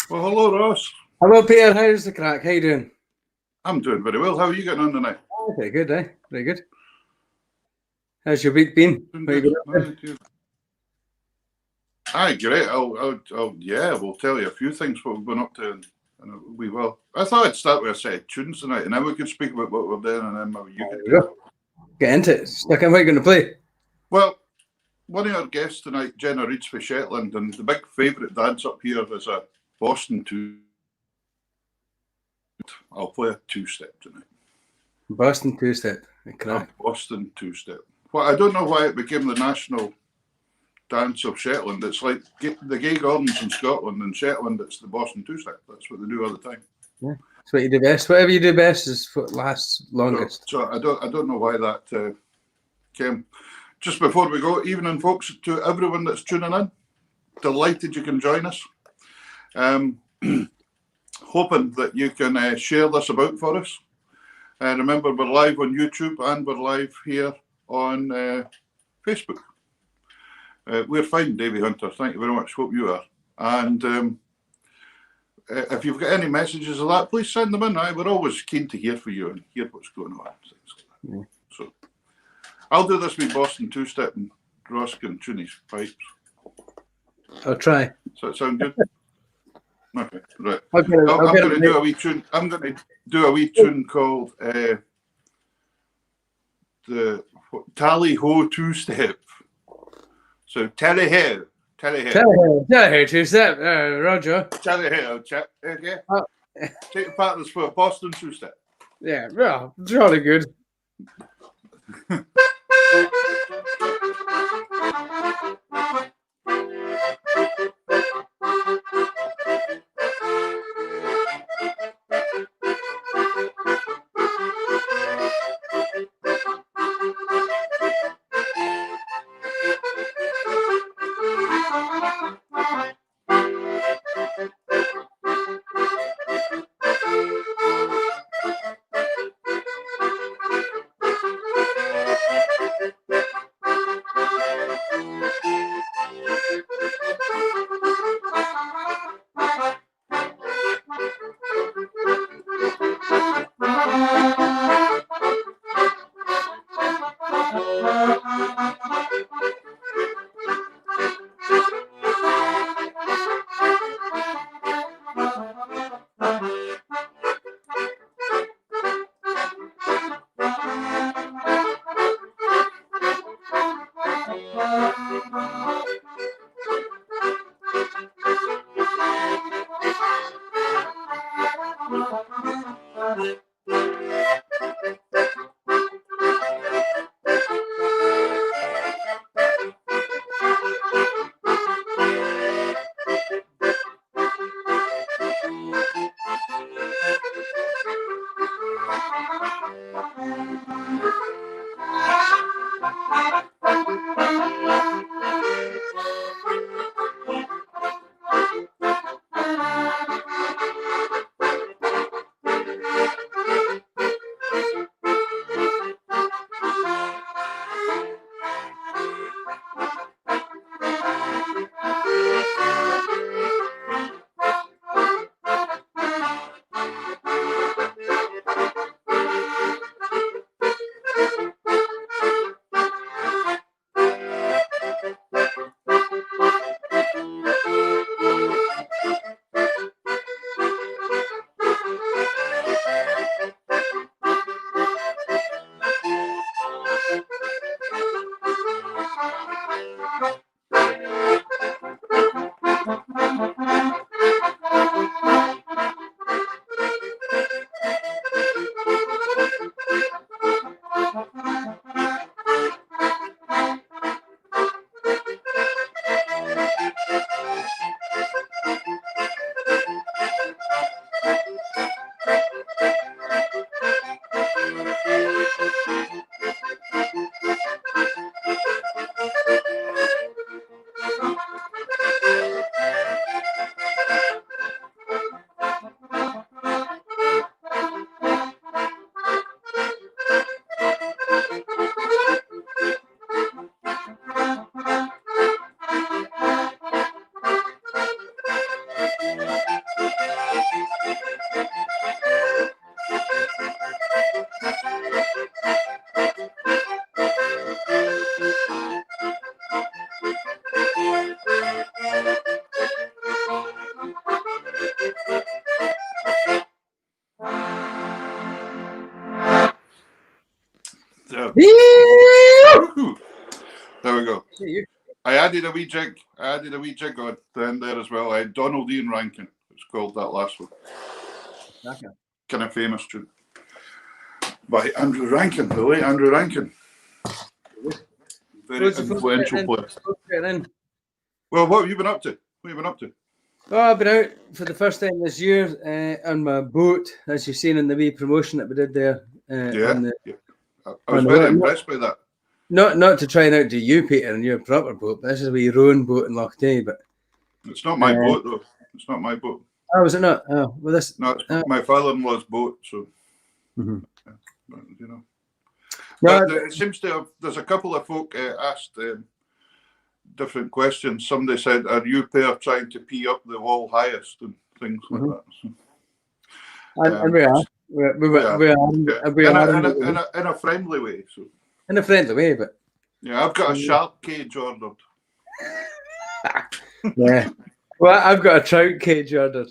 Well, hello, Ross. Hello, Peter. How's the crack? How you doing? I'm doing very well. How are you getting on tonight? Oh, very good, eh? Very good. How's your week been? Doing What you good. been up to? Aye, great. We'll tell you a few things what we've been up to, and we will. I thought I'd start with a set of tunes tonight, and then we could speak about what we're doing, and then maybe you could do it. Get into it. Stuck in. What are you going to play? Well, one of our guests tonight, Jenna, Reid's for Shetland, and the big favourite dance up here is a Boston two. I'll play a two-step tonight. Boston two-step. Crack. A Boston two-step. Well, I don't know why it became the national dance of Shetland. It's like the Gay Gardens in Scotland, and Shetland it's the Boston two-step. That's what they do all the time. Yeah, that's what you do best. Whatever you do best is what lasts longest. So I don't know why that came. Just before we go, evening, folks, to everyone that's tuning in. Delighted you can join us. Hoping that you can share this about for us. And remember, we're live on YouTube and we're live here on Facebook. We're fine, Davy Hunter. Thank you very much. Hope you are. And if you've got any messages of that, please send them in. We're always keen to hear from you and hear what's going on. Yeah. So I'll do this with Boston two-step and Ross can tune his pipes. I'll try. Does that sound good? Okay, right. I'm going to do a wee tune. I'm going to do a wee tune called the Tally Ho Two-Step. So Tally Ho. Tally Ho two-step. Roger. Tally Ho, chap. Okay. Take the partners for Boston two-step. Yeah, well, jolly good. There we go. I added a wee jig. On then there as well. I had Donald Ian Rankin. It's called that last one. Okay. Kind of famous tune by Andrew Rankin, the late Andrew Rankin. Very influential player. Well, what have you been up to? Oh, I've been out for the first time this year on my boat, as you've seen in the wee promotion that we did there. Yeah. I was very impressed by that. Not to try and outdo you, Peter, and your proper boat, but this is a wee rowing boat in Loch Tay. But it's not my boat, though. It's not my boat. Oh, was it not? Oh, well, this. No, it's my father-in-law's boat, so. Mm-hmm. Yeah, but, it seems to have. There's a couple of folk asked different questions. Somebody said, "Are you pair trying to pee up the wall highest?" and things like that. So, and we are. We are in a friendly way. So. In a friendly way, but. Yeah, I've got a shark cage ordered. Yeah. Well, I've got a trout cage ordered.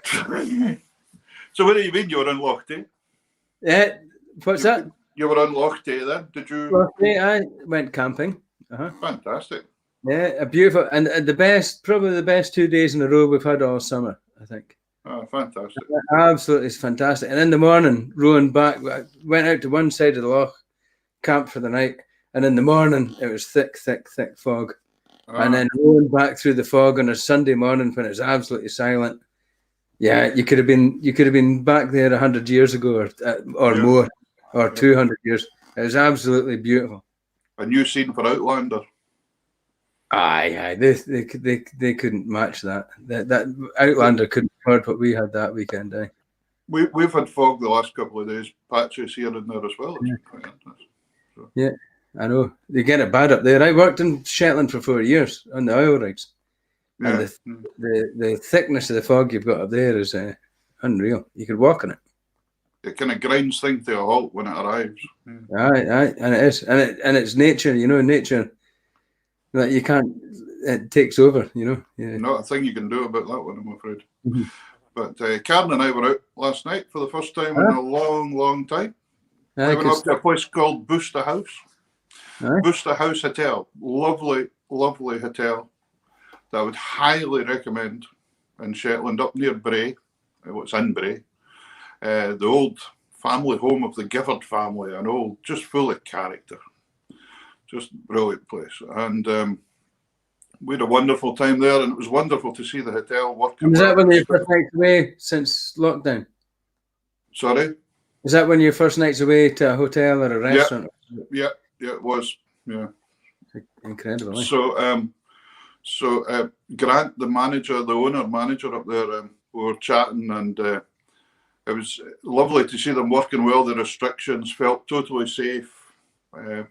So what do you mean you were in Loch Tay? Yeah. What's that? You were in Loch Tay then? Did you? Loch Tay, I went camping. Fantastic. Yeah, a beautiful and probably the best 2 days in a row we've had all summer, I think. Oh, fantastic. Absolutely fantastic. And in the morning, rowing back, I went out to one side of the loch, camped for the night, and in the morning it was thick fog. And then rowing back through the fog on a Sunday morning when it was absolutely silent. Yeah, you could have been back there 100 years ago or more, or 200 years. It was absolutely beautiful. A new scene for Outlander. Aye, they couldn't match that. That Outlander couldn't afford what we had that weekend. We've had fog the last couple of days, patches here and there as well. Yeah, I know. They get it bad up there. I worked in Shetland for 4 years on the oil rigs. And the thickness of the fog you've got up there is unreal. You could walk on it. It kind of grinds things to a halt when it arrives. Aye, and it is. And it's nature, nature that you can't, it takes over, Yeah. Not a thing you can do about that one, I'm afraid. Mm-hmm. But Karen and I were out last night for the first time in a long time. We went up to a place called Booster House. Booster House Hotel. Lovely hotel that I would highly recommend in Shetland, up near Bray. What's in Bray? The old family home of the Gifford family, just full of character. Just brilliant place. And we had a wonderful time there, and it was wonderful to see the hotel working. Was that when you first nights away since lockdown? Sorry? Is that when your first nights away to a hotel or a restaurant? Yeah, it was. Yeah. Incredible. So Grant, the owner manager up there, we were chatting, and it was lovely to see them working well. The restrictions, felt totally safe,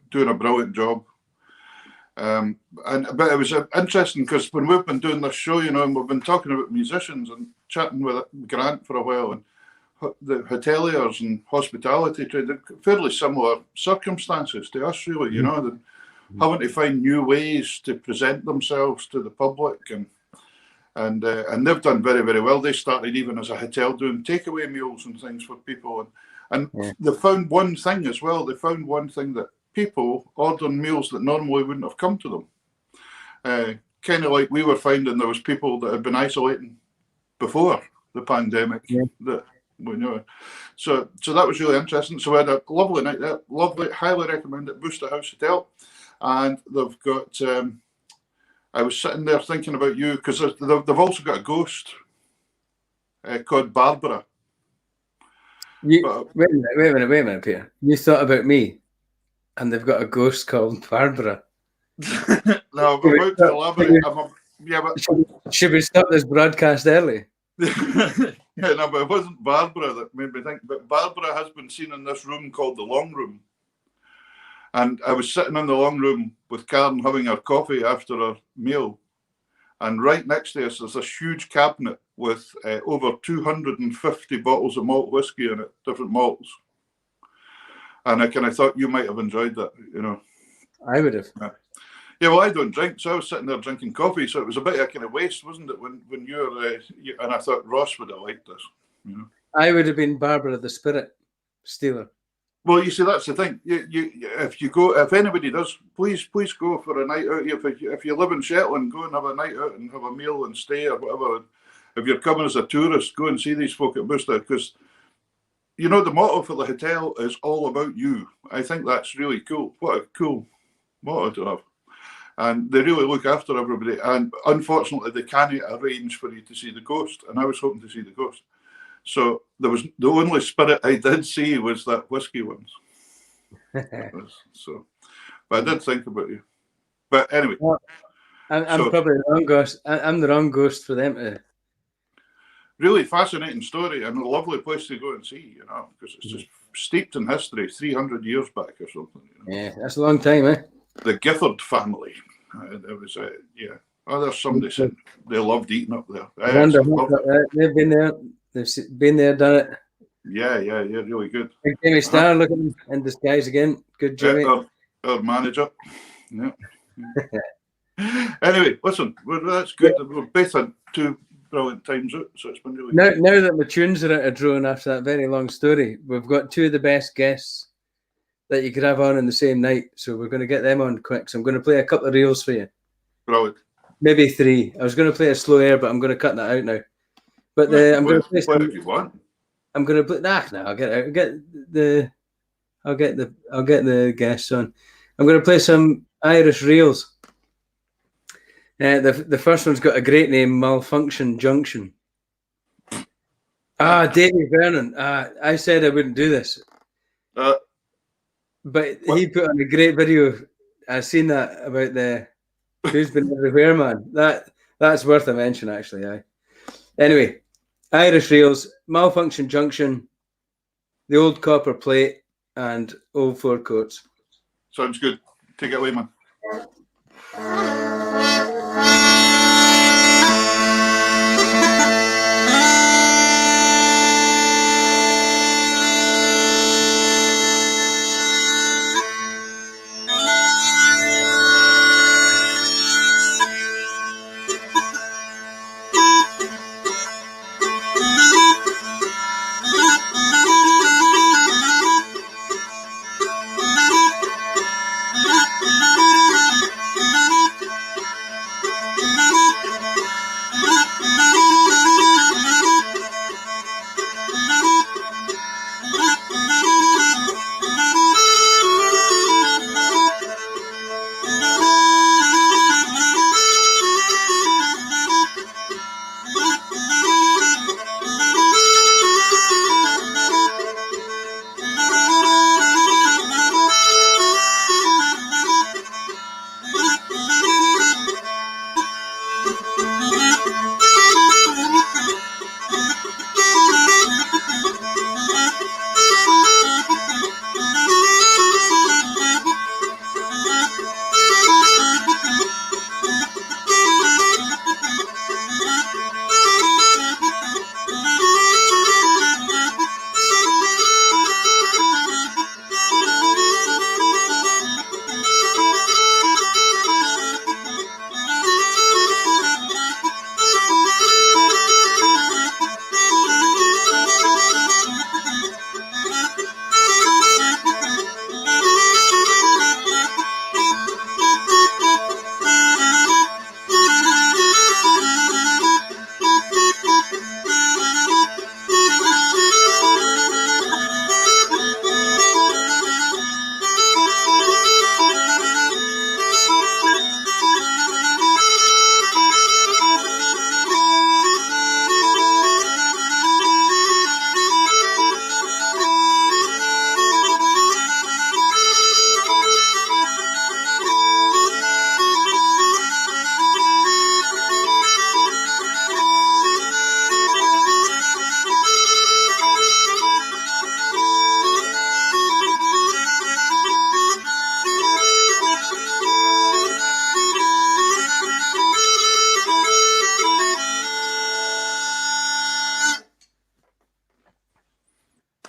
doing a brilliant job. But it was interesting because when we've been doing this show, and we've been talking about musicians and chatting with Grant for a while, and the hoteliers and hospitality trade, fairly similar circumstances to us, really, they're having to find new ways to present themselves to the public, and they've done very, very well. They started even as a hotel doing takeaway meals and things for people, and they found one thing as well. They found one thing that people ordering meals that normally wouldn't have come to them. Kind of like we were finding there was people that had been isolating before the pandemic. That we know. So that was really interesting. So we had a lovely night there. Lovely, highly recommend it. Booster House Hotel, and they've got. I was sitting there thinking about you because they've also got a ghost called Barbara. Wait a minute, Peter. You thought about me, and they've got a ghost called Barbara. No, I'm about to elaborate. Should we stop this broadcast early? Yeah, no, but it wasn't Barbara that made me think. But Barbara has been seen in this room called the Long Room. And I was sitting in the Long Room with Karen having her coffee after her meal. And right next to us, there's this huge cabinet with over 250 bottles of malt whiskey in it, different malts. And I kind of thought you might have enjoyed that, I would have. Yeah, well, I don't drink, so I was sitting there drinking coffee, so it was a bit of a kind of waste, wasn't it, when you were, and I thought Ross would have liked this, I would have been Barbara the Spirit Stealer. Well, you see, that's the thing. If anybody does, please go for a night out. If you live in Shetland, go and have a night out and have a meal and stay or whatever. If you're coming as a tourist, go and see these folk at Booster, because the motto for the hotel is all about you. I think that's really cool. What a cool motto to have. And they really look after everybody. And unfortunately, they can't arrange for you to see the coast. And I was hoping to see the coast. So there was the only spirit I did see was that whiskey ones. So, but I did think about you. But anyway, well, I'm probably the wrong ghost. I'm the wrong ghost for them to. Really fascinating story and a lovely place to go and see, because it's just steeped in history, 300 years back or something. Yeah, that's a long time, eh? The Gifford family. It was, yeah. Oh, there's somebody saying they loved eating up there. I wonder they've been there. They've been there, done it. Yeah, really good. Big Jimmy Starr looking in disguise again. Good Jimmy. Our manager. Yeah. Anyway, listen, that's good. Yeah. We've both had 2 brilliant times out, so it's been really good. Now that my tunes are out of drone after that very long story, we've got 2 of the best guests that you could have on in the same night. So we're going to get them on quick. So I'm going to play a couple of reels for you. Brilliant. Maybe 3. I was going to play a slow air, but I'm going to cut that out now. But I'm going to play some, if you want. I'm going to play. No, I'll get out. I'll get the guests on. I'm going to play some Irish reels. The first one's got a great name, Malfunction Junction. Davy Vernon. I said I wouldn't do this. But what? He put on a great video. I've seen that about the Who's Been Everywhere Man. That's worth a mention, actually. Aye. Anyway, Irish reels, Malfunction Junction, The Old Copper Plate, and Old Four Coats. Sounds good. Take it away, man.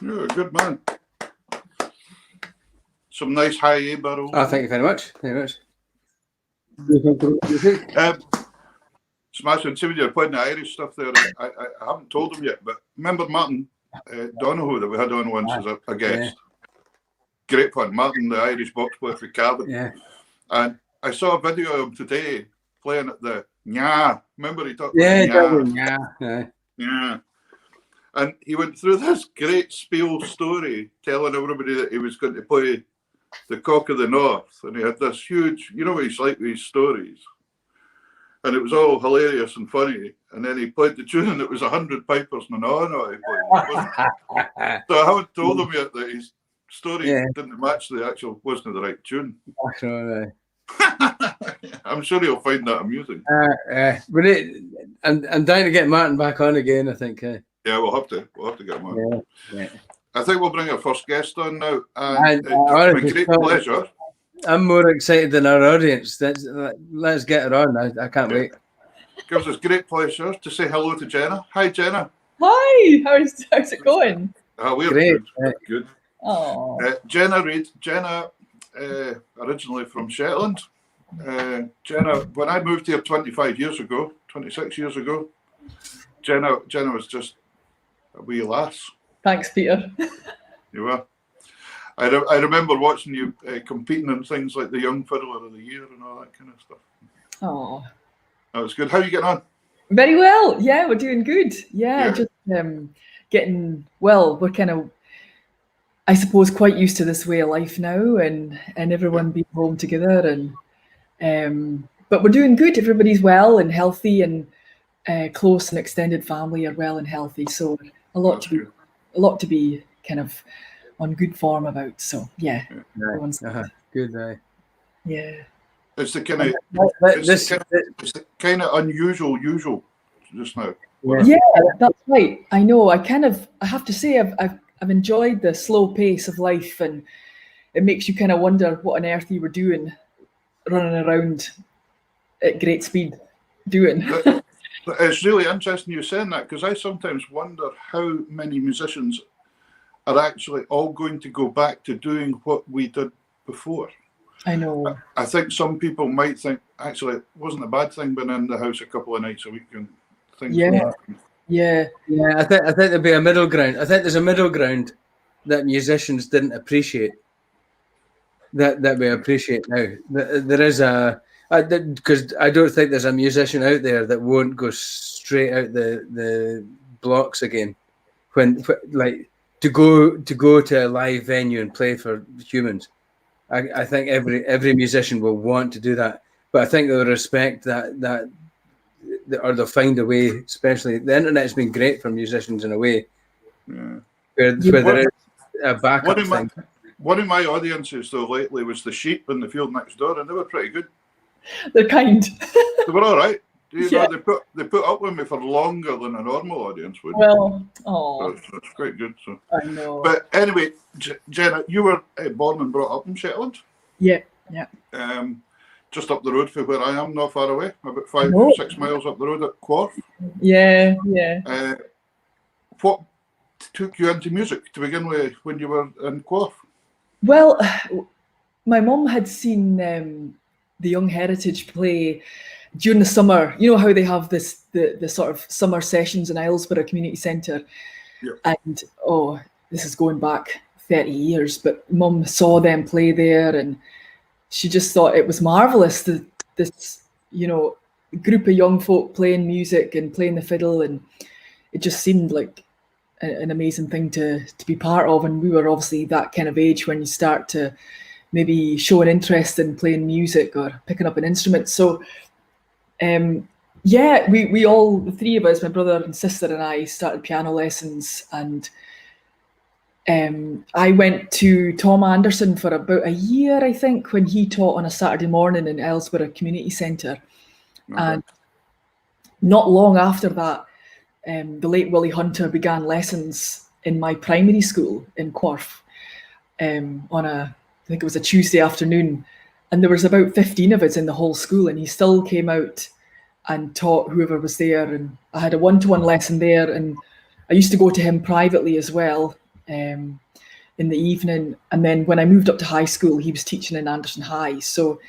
You're a good man. Some nice high A barrel. Oh, thank you very much. Smashing. See when you're playing the Irish stuff there, I haven't told him yet, but remember Martin Donoghue that we had on once as a guest? great fun. Martin, the Irish box player for Cardiff. Yeah. And I saw a video of him today playing at the Nya. Remember he talked Yeah, about Nya? yeah. Yeah. And he went through this great spiel story telling everybody that he was going to play the Cock of the North. And he had this huge, you know what he's like with his stories. And it was all hilarious and funny. And then he played the tune and it was 100 pipers and he played. So I haven't told him yet that his story didn't match the actual, wasn't the right tune. I'm sure he'll find that amusing. But I'm dying to get Martin back on again, I think. Yeah, we'll have to get him on. Yeah. I think we'll bring our first guest on now. And it's been a great pleasure. I'm more excited than our audience. Let's get her on. I can't wait. It gives us great pleasure to say hello to Jenna. Hi, Jenna. Hi. How's it going? We're great. Good. Oh. Jenna Reid. Jenna, originally from Shetland. Jenna, when I moved here 26 years ago, Jenna was just a wee lass. Thanks, Peter. You were. I remember watching you competing in things like the Young Fiddler of the Year and all that kind of stuff. Oh. That was good. How are you getting on? Very well. Yeah, we're doing good. Yeah. Just getting well. We're kind of, I suppose, quite used to this way of life now, and everyone being home together, and but we're doing good. Everybody's well and healthy, and close and extended family are well and healthy. So a lot to be kind of on good form about. So yeah. Everyone's good. Yeah. It's the kind of unusual just now. Yeah, that's right. I know. I have to say I've enjoyed the slow pace of life, and it makes you kind of wonder what on earth you were doing, running around at great speed, doing. But it's really interesting you saying that, because I sometimes wonder how many musicians are actually all going to go back to doing what we did before. I know. I think some people might think, actually, it wasn't a bad thing being in the house a couple of nights a week and things like that. Yeah. I think there'd be a middle ground. I think there's a middle ground that musicians didn't appreciate that we appreciate now. There is because I don't think there's a musician out there that won't go straight out the blocks again when like to go to a live venue and play for humans. I think every musician will want to do that, but I think they'll respect that or they'll find a way. Especially the internet's been great for musicians in a way, where there is a backup thing. One of my audiences though lately was the sheep in the field next door, and they were pretty good. They're kind. They were all right. You know, they put up with me for longer than a normal audience would. Well, that's quite good. So I know. But anyway, Jenna, you were born and brought up in Shetland. Yeah. Just up the road from where I am, not far away, about 5 or 6 miles up the road at Quorf. Yeah. What took you into music to begin with when you were in Quorf? Well, my mum had seen the Young Heritage play during the summer. You know how they have the sort of summer sessions in Islesborough Community Centre, and this is going back 30 years. But Mum saw them play there, and she just thought it was marvelous. This group of young folk playing music and playing the fiddle, and it just seemed like an amazing thing to be part of. And we were obviously that kind of age when you start to maybe show an interest in playing music or picking up an instrument. So we all, the three of us, my brother and sister and I, started piano lessons, and I went to Tom Anderson for about a year, I think, when he taught on a Saturday morning in Islesborough Community Centre. Okay. And not long after that, the late Willie Hunter began lessons in my primary school in Quorf on I think it was a Tuesday afternoon, and there was about 15 of us in the whole school, and he still came out and taught whoever was there, and I had a one-to-one lesson there, and I used to go to him privately as well in the evening. And then when I moved up to high school, he was teaching in Anderson High, so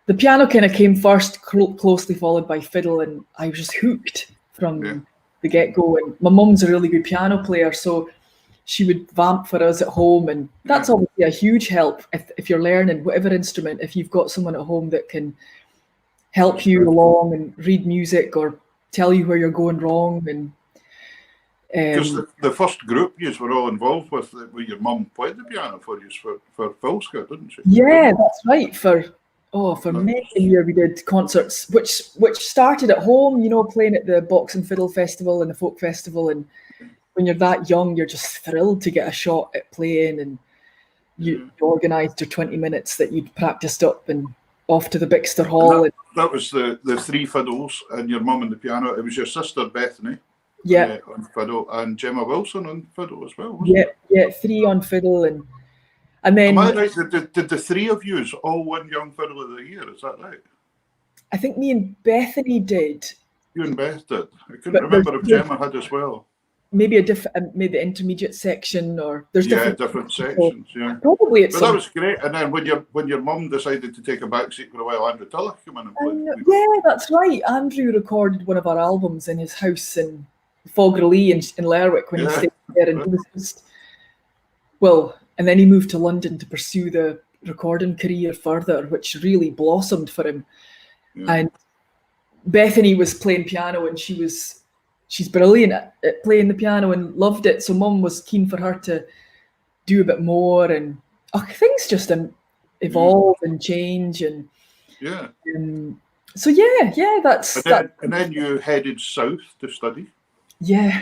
the piano kind of came first, closely followed by fiddle, and I was just hooked from the get-go. And my mum's a really good piano player, so she would vamp for us at home, and that's obviously a huge help if you're learning whatever instrument. If you've got someone at home that can help you along and read music or tell you where you're going wrong, and because the first group you were all involved with, where your mum played the piano for you for Filska, didn't she? Yeah, that's right. For many a year we did concerts, which started at home, playing at the Box and Fiddle Festival and the Folk Festival. And when you're that young, you're just thrilled to get a shot at playing, and you organised your 20 minutes that you'd practiced up and off to the Bixter Hall. That was the three fiddles and your mum on the piano. It was your sister Bethany. Yeah, on fiddle, and Gemma Wilson on fiddle as well. Wasn't it? Yeah, three on fiddle, and then. Am I right? Did the three of you all win Young Fiddle of the Year? Is that right? I think me and Bethany did. You and Beth did. I couldn't remember if Gemma had as well. Maybe maybe the intermediate section, or there's different sections. Yeah, probably it's. But that was great. And then when your mum decided to take a back seat for a while, Andrew Tulloch came in and played. Yeah, that's right. Andrew recorded one of our albums in his house in Faughralee in Lerwick when he stayed there, and he was just and then he moved to London to pursue the recording career further, which really blossomed for him. Yeah. And Bethany was playing piano, and she's brilliant at playing the piano and loved it. So Mum was keen for her to do a bit more, and things just evolve and change, and so that's that. And then you headed south to study. Yeah,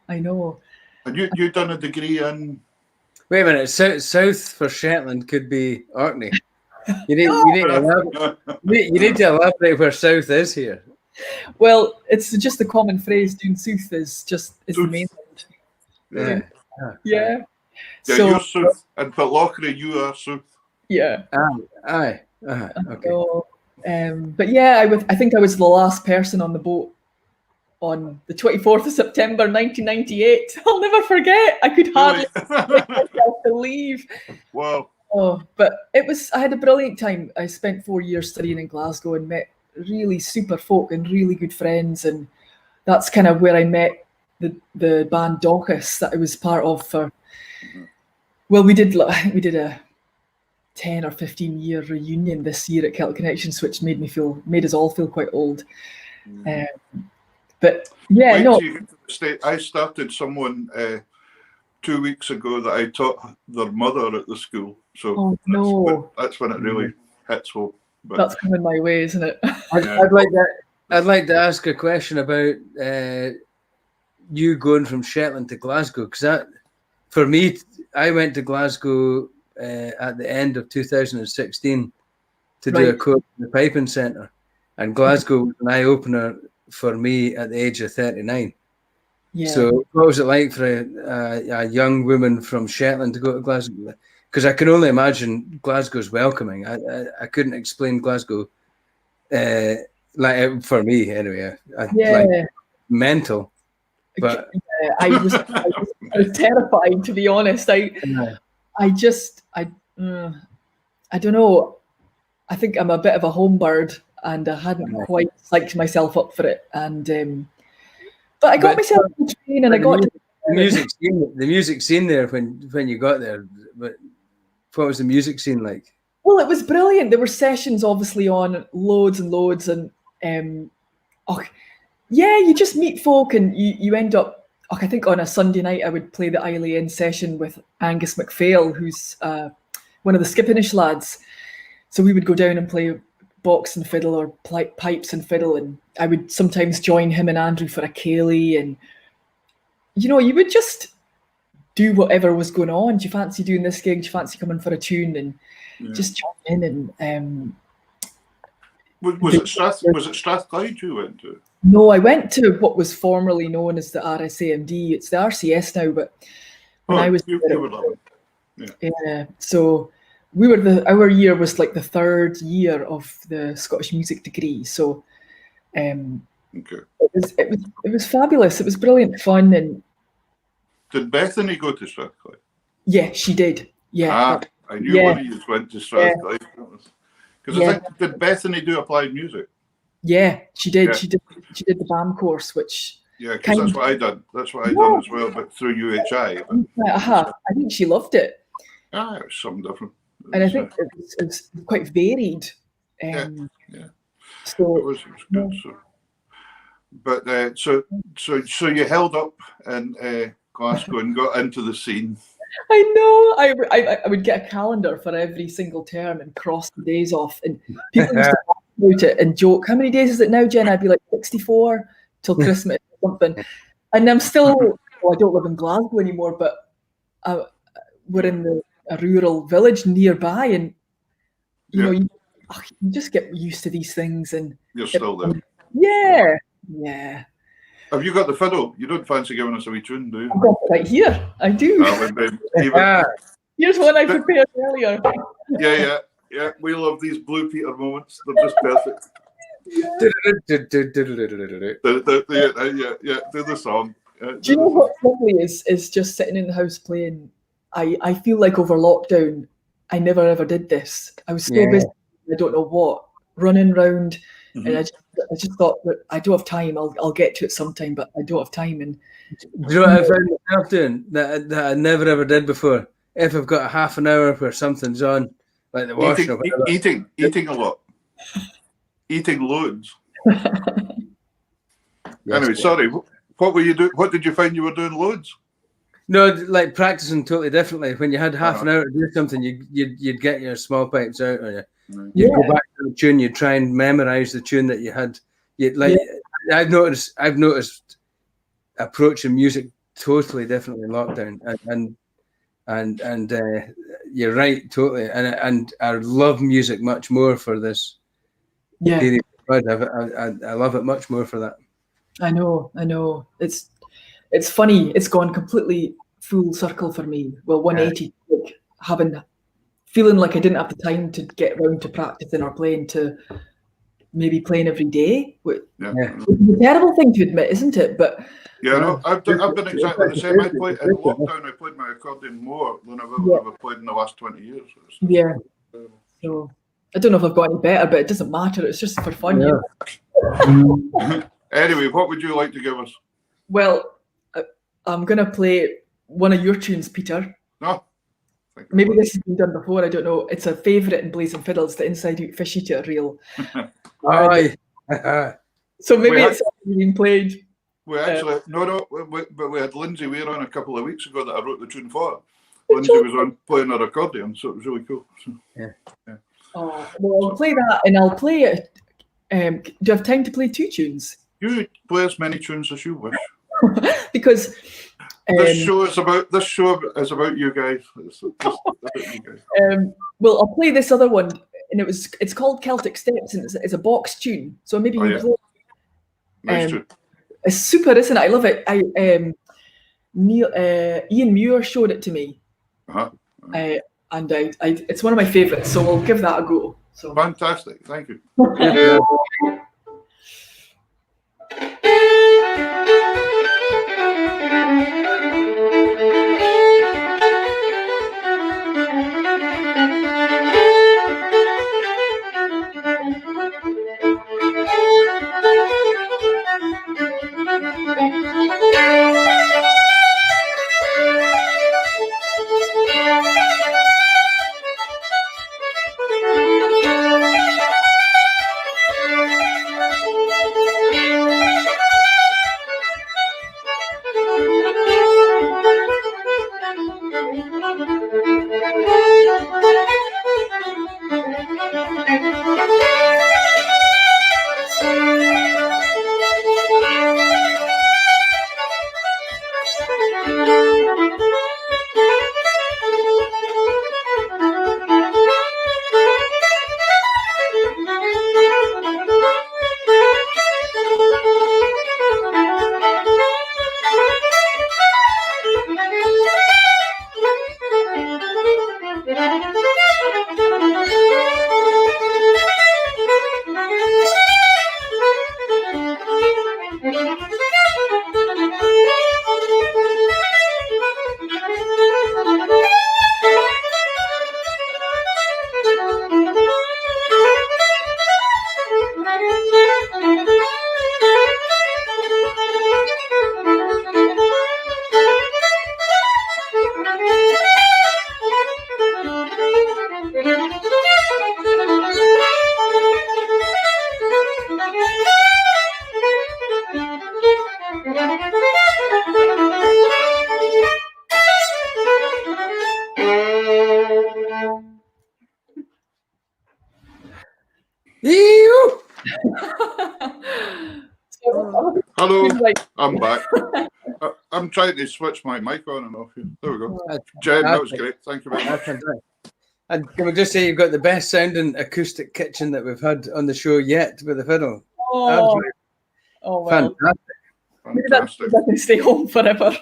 I know. And you done a degree in. Wait a minute, south for Shetland could be Orkney. You need to elaborate where south is here. Well, it's just the common phrase. Doing sooth is the mainland. Yeah. So you're south, and Pitlochry, you are south. Yeah. Aye. Okay. But yeah, I think I was the last person on the boat on the 24th of September 1998. I'll never forget. I could hardly make myself to leave. Wow. Oh, but I had a brilliant time. I spent 4 years studying in Glasgow and met really super folk and really good friends, and that's kind of where I met the band Daucus that I was part of for. Well, we did a 10 or 15 year reunion this year at Celtic Connections, which made us all feel quite old. But yeah, no. I started someone 2 weeks ago that I taught their mother at the school. So that's when it really hits home. But that's coming my way, isn't it? I'd like to ask a question about you going from Shetland to Glasgow, because that, for me, I went to Glasgow at the end of 2016 to do a course in the Piping Centre, and Glasgow was an eye-opener for me at the age of 39. Yeah. So what was it like for a young woman from Shetland to go to Glasgow? Because I can only imagine Glasgow's welcoming. I couldn't explain Glasgow, like for me anyway. Mental. But I was terrified, to be honest. I don't know. I think I'm a bit of a home bird, and I hadn't quite psyched myself up for it. And but I got myself on the train, and I got the music scene there when you got there. But what was the music scene like? Well, it was brilliant. There were sessions obviously on loads and loads, and you just meet folk, and you end up. I think on a Sunday night I would play the Islay Inn session with Angus MacPhail, who's one of the Skippinish lads. So we would go down and play box and fiddle, or pipes and fiddle, and I would sometimes join him and Andrew for a ceilidh, and you would just do whatever was going on. Do you fancy doing this gig? Do you fancy coming for a tune? And just join in. And was it Strathclyde you went to? No, I went to what was formerly known as the RSAMD. It's the RCS now, but when I was so we were our year was like the third year of the Scottish music degree. So it was fabulous. It was brilliant fun. And did Bethany go to Strathclyde? Yeah, she did. Yeah. I knew one of you went to Strathclyde. Because I think, did Bethany do applied music? Yeah, she did. Yeah. She did the BAM course, which Yeah, because that's what I done. That's what I done as well, but through UHI. But, I think she loved it. it was something different. And I think it was quite varied. Yeah. So It was good. So, but so you held up in Glasgow and got into the scene. I know. I would get a calendar for every single term and cross the days off, and people used to laugh about it and joke, "How many days is it now, Jenna?" I'd be like 64 till Christmas or something. And I'm still. Well, I don't live in Glasgow anymore, but we're in a rural village nearby, and you know, you just get used to these things, and you're still there. Yeah. Have you got the fiddle? You don't fancy giving us a wee tune, do you? I've got it right here. I do. Here's one I prepared earlier. Yeah. We love these Blue Peter moments. They're just perfect. Do the song. Do you know what's lovely is just sitting in the house playing? I feel like over lockdown, I never ever did this. I was so busy, I don't know what, running around, and I just thought that I don't have time. I'll get to it sometime, but I don't have time. And do you know what I found myself doing that I never ever did before? If I've got a half an hour where something's on, like the washing, eating a lot, eating loads. Anyway, sorry. What were you doing? What did you find you were doing loads? No, like practicing totally differently. When you had half an hour to do something, you'd get your small pipes out, or you'd go back to the tune. You'd try and memorize the tune that you had. I've noticed approaching music totally differently in lockdown, and you're right, totally. And I love music much more for this period. I love it much more for that. I know. It's funny. It's gone completely full circle for me. Well, 180, like feeling like I didn't have the time to get around to practicing or playing to maybe playing every day. It's a terrible thing to admit, isn't it? But I've been exactly the same. I played in lockdown. I played my accordion more than I've ever played in the last 20 years. So I don't know if I've got any better, but it doesn't matter. It's just for fun. Anyway, what would you like to give us? Well, I'm going to play one of your tunes, Peter. No. Maybe this has been done before, I don't know. It's a favourite in Blazing Fiddles, the Inside Out Fish Eater reel. So maybe it's been played. We actually, but we had Lindsay Weir on a couple of weeks ago that I wrote the tune for. Lindsay was on playing her accordion, so it was really cool. Well, I'll play that, and I'll play it. Do you have time to play two tunes? You play as many tunes as you wish. Because this show is about you guys. It's about you guys. Well, I'll play this other one, and it's called Celtic Steps, and it's a box tune. So maybe you play. Nice tune. It's super, isn't it? I love it. Ian Muir showed it to me, and it's one of my favourites. So we'll give that a go. So fantastic! Thank you. Hello, Like, I'm back. I'm trying to switch my mic on and off here. There we go. Jen, that was great. Thank you very much. And can we just say you've got the best sounding acoustic kitchen that we've had on the show yet with the fiddle. oh, well. Fantastic. I can stay home forever.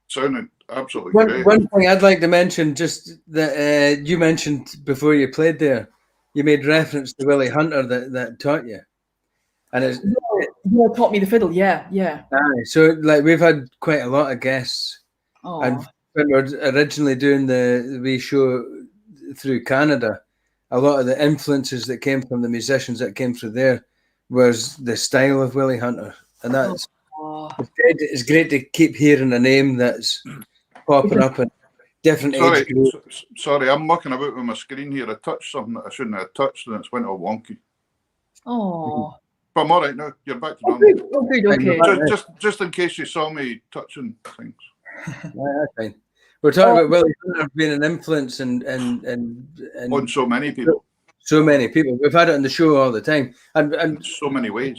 Sounding absolutely great. One thing I'd like to mention, just that you mentioned before you played there, you made reference to Willie Hunter that taught you. And it's taught me the fiddle, yeah. So like we've had quite a lot of guests, and when we were originally doing the wee show through Canada, a lot of the influences that came from the musicians that came through there was the style of Willie Hunter, and that's it's great to keep hearing a name that's popping up in different age groups. Sorry, I'm mucking about with my screen here. I touched something that I shouldn't have touched, and it's went all wonky. Oh. But I'm all right now. You're back to normal. Oh, good, okay. Just in case you saw me touching things. That's fine. We're talking about Willie Hunter being an influence and on so many people. So many people. We've had it on the show all the time, and in so many ways.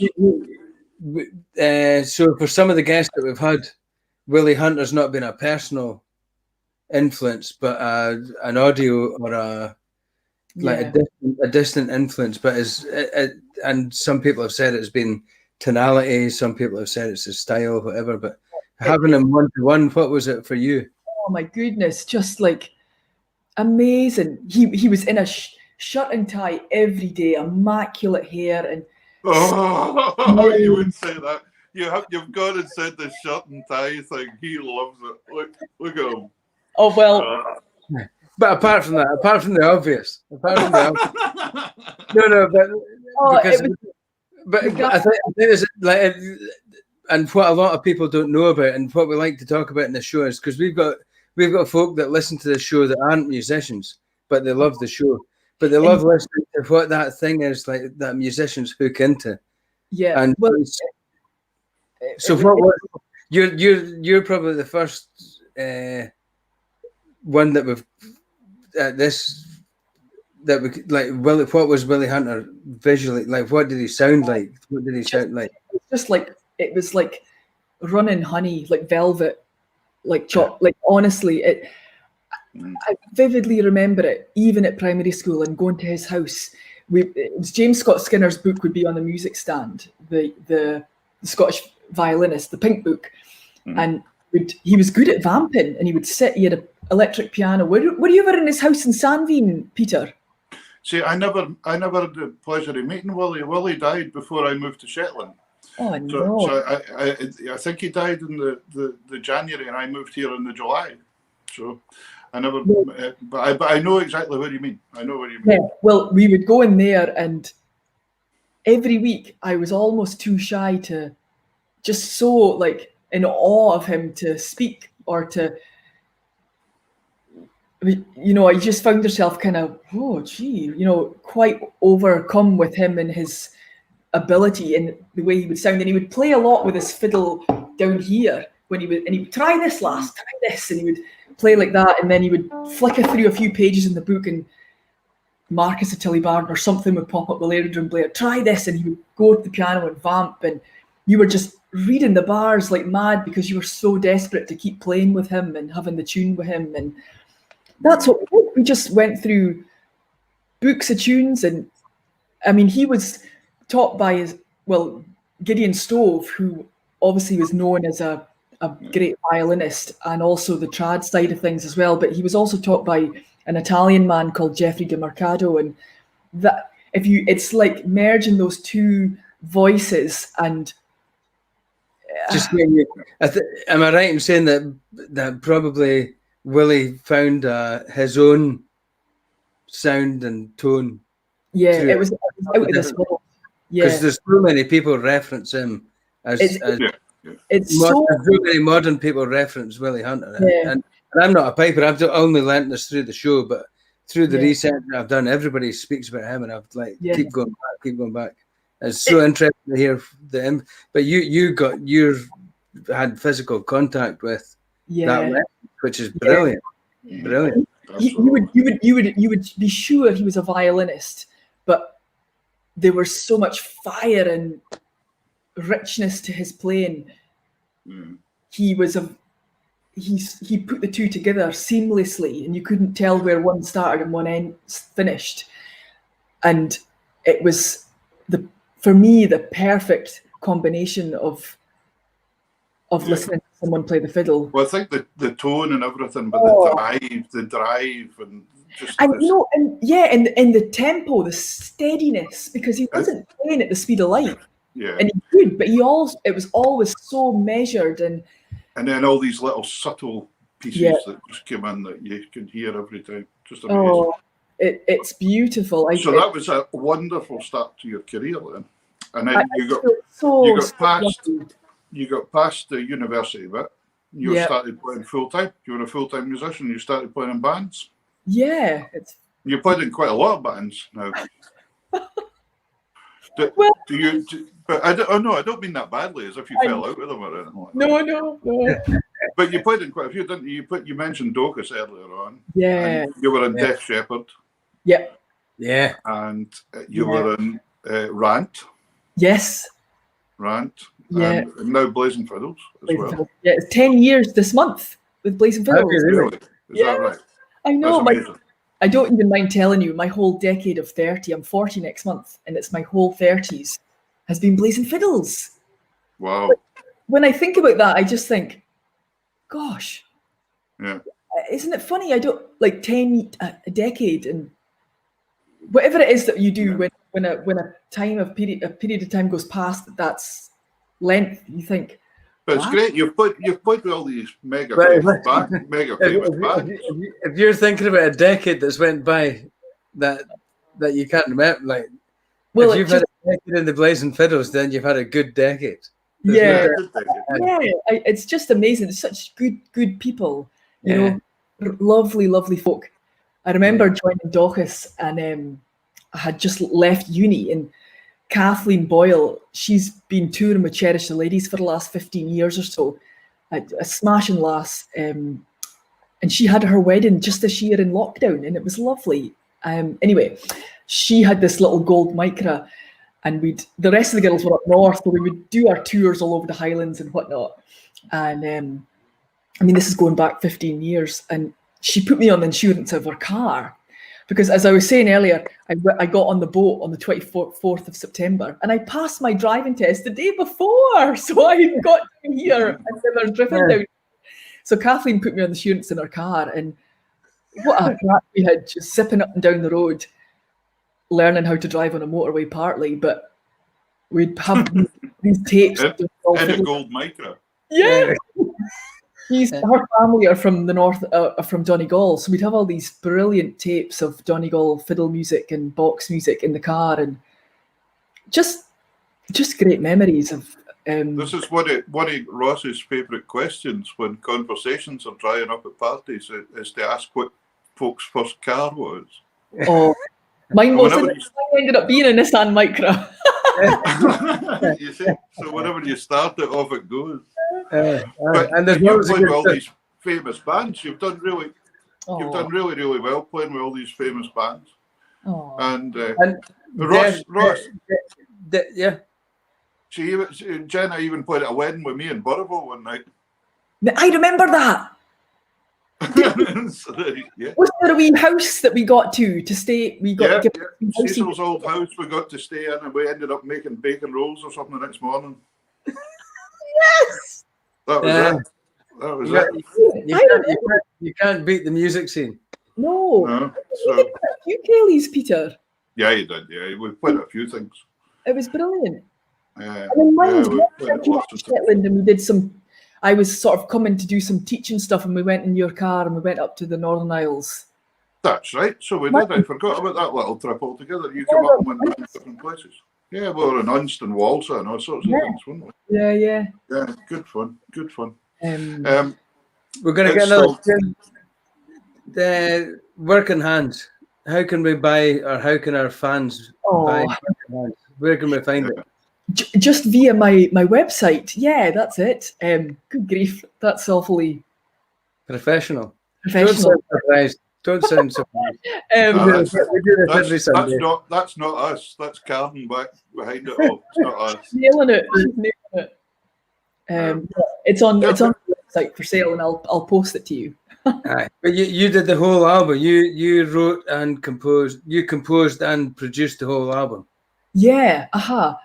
So for some of the guests that we've had, Willie Hunter's not been a personal influence, but an audio or a distant influence. But and some people have said it's been tonality. Some people have said it's his style, whatever. But having him 1-to-1, what was it for you? Oh my goodness, just like amazing. He was in a shirt and tie every day, immaculate hair, and you wouldn't say that. You've gone and said the shirt and tie thing. He loves it. Look at him. Oh well. But apart from the obvious, no, but I think there's like, and what a lot of people don't know about, and what we like to talk about in the show is because we've got folk that listen to the show that aren't musicians, but they love the show, but they love listening to what that thing is like that musicians hook into. Yeah, and you're probably the first one that we've. That we like. What was Willie Hunter visually like? What did he sound like? What did he sound like? Just like it was like running honey, like velvet, like chop. Like honestly, I vividly remember it. Even at primary school and going to his house, it was James Scott Skinner's book would be on the music stand. The Scottish violinist, the Pink Book, and he was good at vamping, and he would sit. He had an electric piano. Were you ever in his house in Sandveen, Peter? See, I never had the pleasure of meeting Willie. Willie died before I moved to Shetland. Oh no! So I think he died in the January, and I moved here in the July. So I never, but I know exactly what you mean. I know what you mean. Yeah. Well, we would go in there, and every week I was almost too shy to, just so like in awe of him to speak or to. You just found yourself kind of, quite overcome with him and his ability and the way he would sound. And he would play a lot with his fiddle down here and he would try this, and he would play like that. And then he would flicker through a few pages in the book and Marcus of Tillybarn or something would pop up with Airdrum Blair, try this. And he would go to the piano and vamp. And you were just reading the bars like mad because you were so desperate to keep playing with him and having the tune with him. And that's what we just went through books of tunes. And I mean, he was taught by Gideon Stove, who obviously was known as a great violinist and also the trad side of things as well. But he was also taught by an Italian man called Geoffrey De Mercado. And that it's like merging those two voices and just am I right in saying that probably Willie found his own sound and tone? Yeah, it was out of this world. Yeah, because there's so many people reference him it's so many modern people reference Willie Hunter. Yeah. And I'm not a piper. I've only learnt this through the show, but through the research I've done, everybody speaks about him, and I've keep going back. It's so interesting to hear them. But you had physical contact with that reference, which is brilliant. Yeah. Brilliant. You would be sure he was a violinist, but there was so much fire and richness to his playing. Mm. He put the two together seamlessly, and you couldn't tell where one started and one end finished. And it was for me the perfect combination of listening to someone play the fiddle. Well, I think the tone and everything, but the drive, and just and the tempo, the steadiness, because he wasn't playing at the speed of light. Yeah, and he could, but it was always so measured, and then all these little subtle pieces that just came in that you could hear every time. Just amazing. Oh, it's beautiful. So that was a wonderful start to your career then, and then you got past the university bit. You started playing full time. You were a full time musician. You started playing in bands. Yeah, you played in quite a lot of bands now. But I don't mean that badly, as if you fell out with them or anything like that. No. But you played in quite a few, didn't you? You mentioned Docus earlier on. Yeah. And you were in Deaf Shepherd. Yep. Yeah. And you were in Rant. Yes. Rant. Yeah. And now Blazing Fiddles as well. Yeah, it's 10 years this month with Blazing Fiddles. Really? Is that right? I know. That's I don't even mind telling you, my whole decade of 30, I'm 40 next month, and it's my whole 30s has been Blazing Fiddles. Wow. But when I think about that, I just think, gosh. Yeah. Isn't it funny? I don't like 10 a decade, and whatever it is that you do when a period of time goes past that's length, you think. But it's great. You've played with all these mega famous bands. If you're thinking about a decade that's went by that you can't remember, like, well, if you've had a decade in the Blazing Fiddles, then you've had a good decade. It's just amazing. It's such good people, you know, lovely folk. I remember joining Docus, and I had just left uni, and Kathleen Boyle, she's been touring with Cherish the Ladies for the last 15 years or so, a smashing lass, and she had her wedding just this year in lockdown, and it was lovely. Anyway, she had this little gold micra, and the rest of the girls were up north, so we would do our tours all over the Highlands and whatnot. And I mean, this is going back 15 years, and she put me on the insurance of her car. Because as I was saying earlier, I got on the boat on the 24th of September, and I passed my driving test the day before. So I got to here and never driven down. So Kathleen put me on the insurance in her car, and what a crack we had, just zipping up and down the road, learning how to drive on a motorway partly, but we'd have these tapes. And a gold micro. Yeah. Her family are from the north, from Donegal, so we'd have all these brilliant tapes of Donegal fiddle music and box music in the car, and just great memories of. This is one of Ross's favourite questions when conversations are drying up at parties, is to ask what folks' first car was. Oh, mine wasn't. Mine ended up being a Nissan Micra. You see, so whenever you start it off, it goes. And there's you've played with all these famous bands. You've done really well playing with all these famous bands. Oh. And Ross, yeah. Jenna even played at a wedding with me in Burrowville one night. I remember that. Was there a wee house that we got to stay? We got Cecil's old house we got to stay in, and we ended up making bacon rolls or something the next morning. Yes, that was it. You can't beat the music scene. No. So, you did a few Kellys, Peter. Yeah, you did. Yeah, we played a few things. It was brilliant. And then mine was Shetland, and we did some. I was sort of coming to do some teaching stuff, and we went in your car and we went up to the Northern Isles. That's right. So we did. I forgot about that little trip altogether. You come up and went to different places. Yeah, we were in Unst and Walsa and all sorts of things, weren't we? Yeah. Yeah, good fun. We're going to get another the working hands. How can we buy, or how can our fans buy working hands? Where can we find it? Just via my website. Yeah, that's it. Good grief, that's awfully professional. Don't sound surprised. No, We do this every Sunday. that's not us. That's Karen back behind it all. It's not us. Nailing it. She's nailing it. It's on the website for sale, and I'll post it to you. Aye. But you did the whole album. You wrote and composed. You composed and produced the whole album. Yeah. For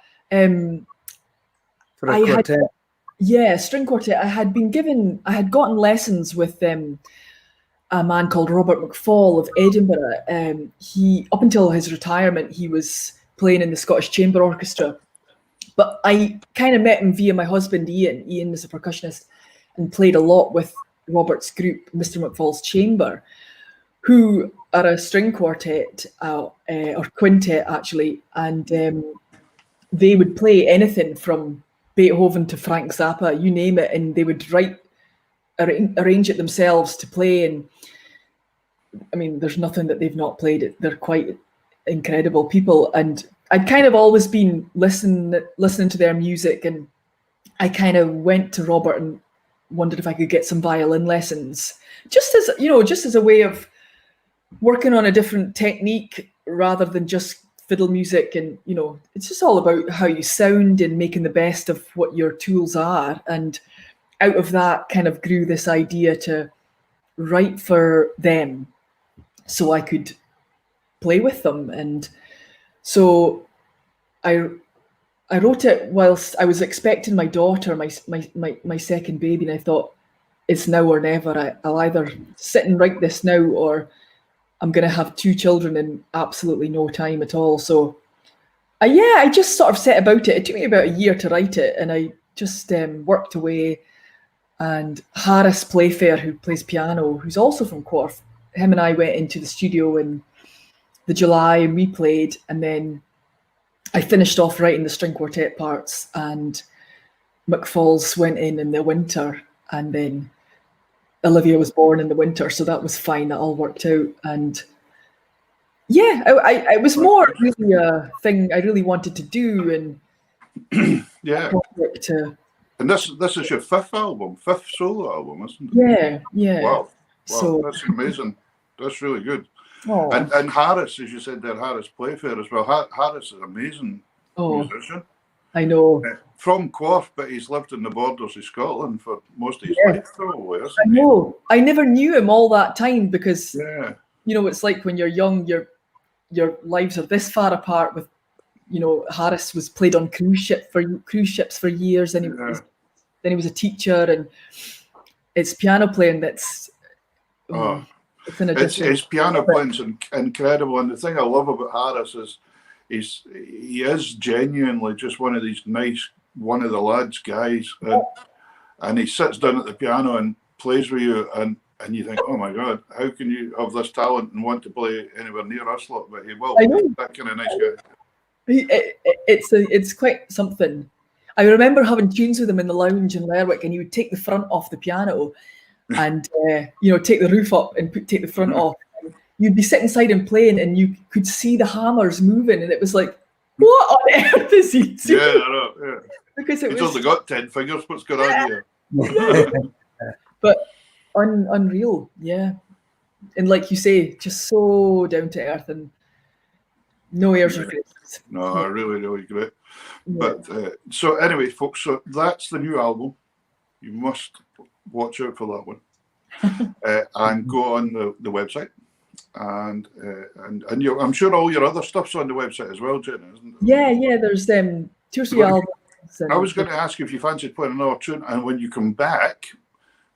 a quartet. String quartet. I had gotten lessons with a man called Robert McFall of Edinburgh. He, up until his retirement, he was playing in the Scottish Chamber Orchestra. But I kind of met him via my husband, Ian. Ian is a percussionist and played a lot with Robert's group, Mr. McFall's Chamber, who are a string quartet, or quintet, actually. And they would play anything from Beethoven to Frank Zappa, you name it, and they would arrange it themselves to play. And I mean, there's nothing that they've not played. They're quite incredible people. And I'd kind of always been listening to their music, and I kind of went to Robert and wondered if I could get some violin lessons, just as a way of working on a different technique rather than just fiddle music. And it's just all about how you sound and making the best of what your tools are. And out of that kind of grew this idea to write for them so I could play with them. And so I wrote it whilst I was expecting my daughter, my second baby, and I thought, it's now or never. I'll either sit and write this now, or I'm going to have 2 children in absolutely no time at all. So I just sort of set about it. It took me about a year to write it, and I just worked away. And Harris Playfair, who plays piano, who's also from Corfe, him and I went into the studio in the July, and we played, and then I finished off writing the string quartet parts, and McFalls went in the winter, and then Olivia was born in the winter, so that was fine. That all worked out. And yeah, I was more really a thing I really wanted to do, and yeah. And this is your 5th solo album, isn't it? Yeah. Wow, so that's amazing. That's really good. Oh. And Harris, as you said there, Harris Playfair as well. Harris is an amazing musician. I know. From Corfe, but he's lived in the borders of Scotland for most of his life, probably, isn't he? I know. I never knew him all that time because, it's like when you're young, your lives are this far apart. With, Harris was played on cruise ships for years, and then he was a teacher, and it's piano playing that's. His piano playing's incredible, and the thing I love about Harris is he is genuinely just one of these nice, one of the lads guys, and he sits down at the piano and plays with you, and you think, oh my God, how can you have this talent and want to play anywhere near us? But he will. That kind of nice guy. It's quite something. I remember having tunes with him in the lounge in Lerwick, and he would take the front off the piano and take the roof up and take the front off. And you'd be sitting inside and playing, and you could see the hammers moving, and it was like, what on earth is he doing? Yeah, I know. Yeah. Because he's only got 10 fingers. What's going on here? But unreal, yeah. And like you say, just so down to earth and no airs or graces. No, really, really great. Yeah. But so anyway, folks, so that's the new album. You must watch out for that one, and go on the website, and I'm sure all your other stuff's on the website as well, Jenna, isn't it? Yeah. There's 2 or 3 albums. I was going to ask if you fancied playing another tune, and when you come back,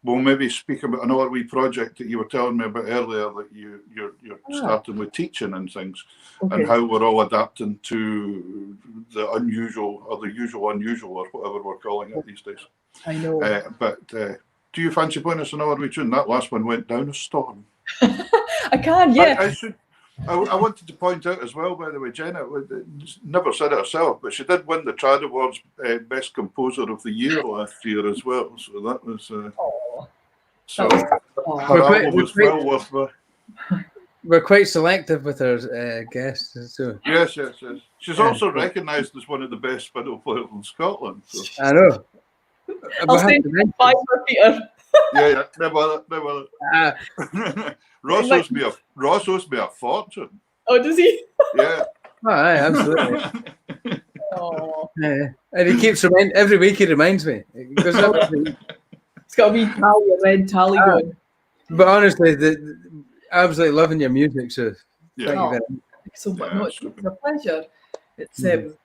we'll maybe speak about another wee project that you were telling me about earlier that you're starting with teaching and things, and how we're all adapting to the unusual or the usual unusual or whatever we're calling it these days. I know. But do you fancy playing us another wee tune? That last one went down a storm. I can, yeah. I wanted to point out as well, by the way, Jenna never said it herself, but she did win the Trad Awards Best Composer of the Year last year as well. So that was. So her album was well worth it. We're quite selective with our guests. So. Yes. She's also recognised as one of the best fiddle players in Scotland. So. I know. I'll stand by for Peter. Yeah. Never. Ah, Ross owes me a fortune. Oh, does he? Yeah. aye, absolutely. Oh, Yeah. And he keeps every week. He reminds me. It goes up every week. it's got a wee tally, a red tally going. But honestly, absolutely loving your music. So Yeah. thank you Oh, very much. thanks so much. Yeah, No, it's super. a pleasure. It's Mhm.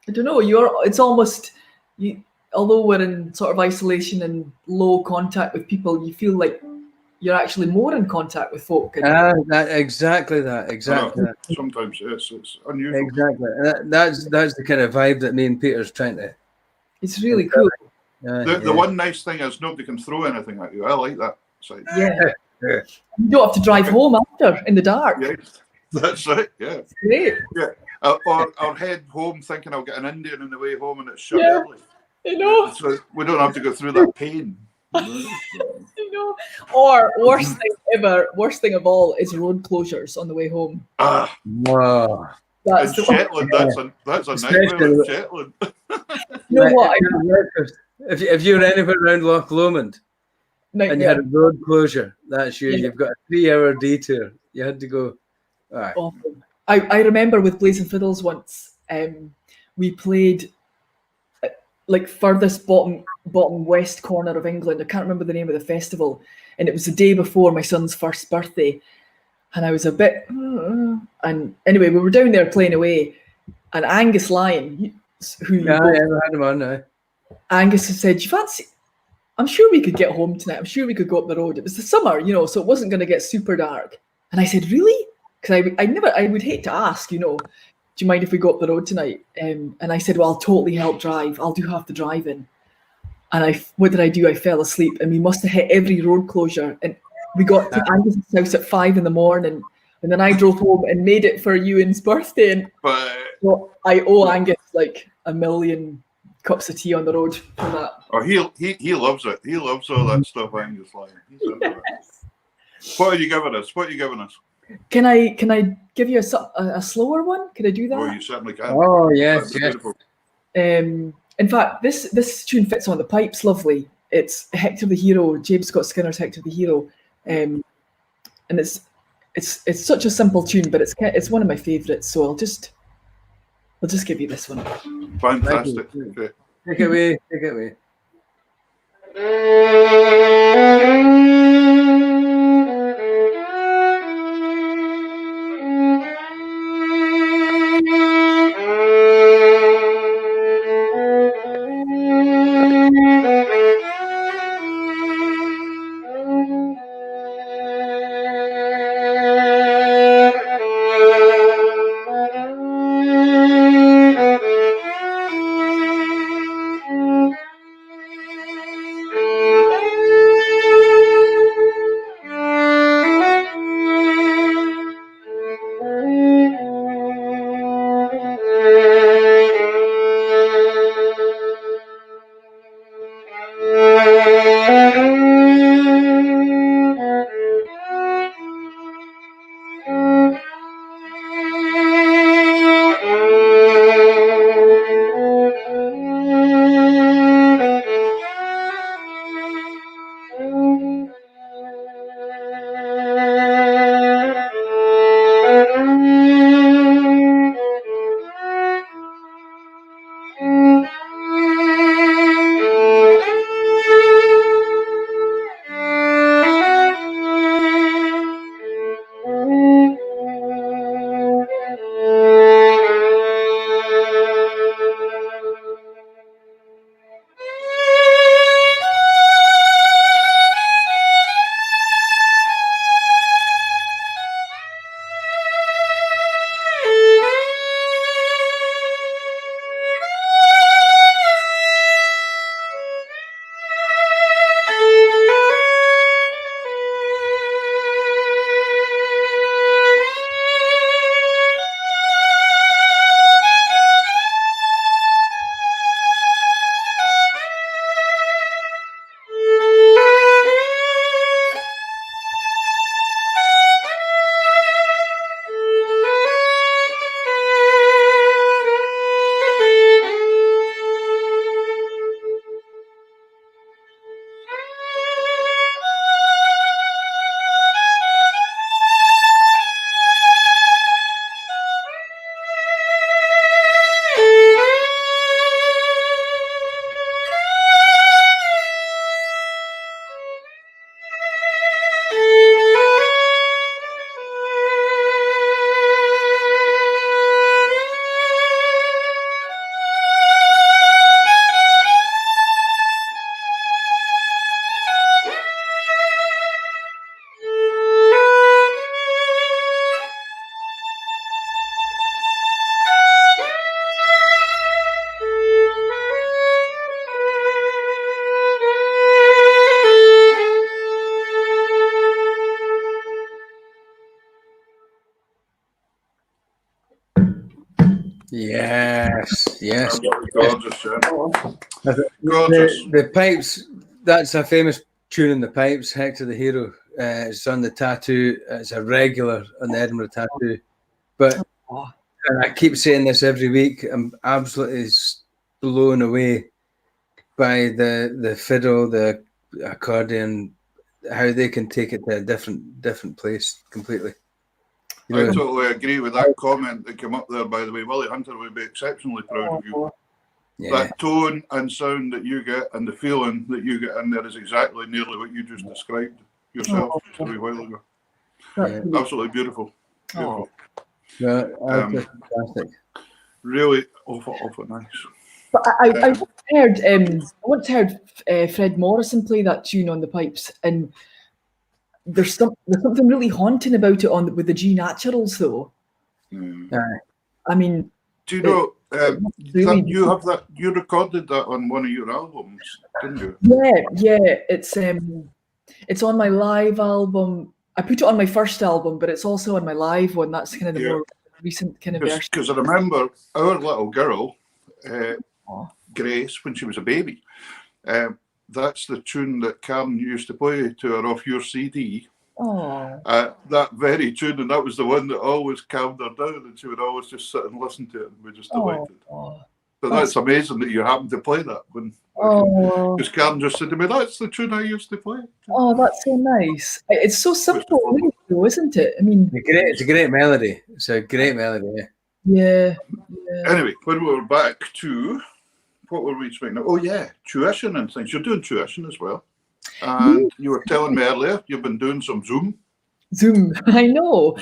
I don't know. It's almost you. Although we're in sort of isolation and low contact with people, you feel like you're actually more in contact with folk. And Exactly that. I Exactly know. that. Sometimes it's unusual. Exactly. And that's the kind of vibe that me and Peter's trying to. it's really cool. The one nice thing is nobody can throw anything at you. I like that side. Yeah. Yeah. You don't have to drive home after in the dark. Yeah, that's right. Yeah. It's great. Or head home thinking I'll get an Indian on the way home and it's shut Yeah. early. I know. So we don't have to go through that pain. I know. Or worst thing of all is road closures on the way home. Wow. That's In the Shetland, that's a nightmare in Shetland. You know what? If you're anywhere around Loch Lomond and you had a road closure, that's you. Yeah. You've got a 3-hour detour. You had to go. All right. Awful. I remember with Blazing Fiddles once, we played like furthest bottom west corner of England. I can't remember the name of the festival, and it was the day before my son's first birthday, and I was a bit. And anyway, we were down there playing away, and Angus Lyon, who Yeah, I had him on now. Angus had said, "You fancy? I'm sure we could get home tonight. I'm sure we could go up the road." It was the summer, so it wasn't going to get super dark. And I said, "Really?" Because I would hate to ask, do you mind if we go up the road tonight? And I said, "Well, I'll totally help drive. I'll do half the driving." And what did I do? I fell asleep, and we must have hit every road closure. And we got to Angus's house at 5 a.m, and then I drove home and made it for Ewan's birthday. And so I owe Angus like 1 million cups of tea on the road for that. Oh, he loves it. He loves all that stuff, Angus Lyon. He's into it. What are you giving us? Can I give you a slower one? Could I do that? Oh, you certainly can. Oh yes, That's yes. beautiful. In fact, this tune fits on the pipes lovely. It's Hector the Hero, James Scott Skinner's Hector the Hero, and it's such a simple tune, but it's one of my favourites. So I'll just give you this one. Fantastic. Okay. Take it away. Take it away. Absolutely gorgeous, Jenna. Oh, Gorgeous. The pipes, that's a famous tune in the pipes, Hector the Hero. It's on the tattoo. It's a regular on the Edinburgh tattoo. But and I keep saying this every week, I'm absolutely blown away by the fiddle, the accordion, how they can take it to a different place completely. You I know, totally agree with that comment that came up there, by the way. Willie Hunter would be exceptionally proud of you. yeah. That tone and sound that you get and the feeling that you get in there is exactly nearly what you just described yourself just a wee while ago. Yeah. Absolutely beautiful. Beautiful. Yeah, that's fantastic. Really awful nice. But I once heard Fred Morrison play that tune on the pipes, and there's something really haunting about it with the G Naturals, though. I mean, do you know really you recorded that on one of your albums, didn't you? Yeah, it's on my live album. I put it on my first album, but it's also on my live one. That's kind of the more recent kind of version. Because I remember our little girl, Grace, when she was a baby, that's the tune that Karen used to play to her off your CD. That very tune, and that was the one that always calmed her down, and she would always just sit and listen to it, and we're just delighted. So that's amazing that you happened to play that when. Because Karen just said to me, "That's the tune I used to play." Oh, that's so nice. It's so simple, though, isn't it? I mean, it's a great melody. It's a great melody. Yeah. Anyway, when we were back to what were we speaking of? Oh yeah, tuition and things. You're doing tuition as well. And you were telling me earlier you've been doing some Zoom. I know.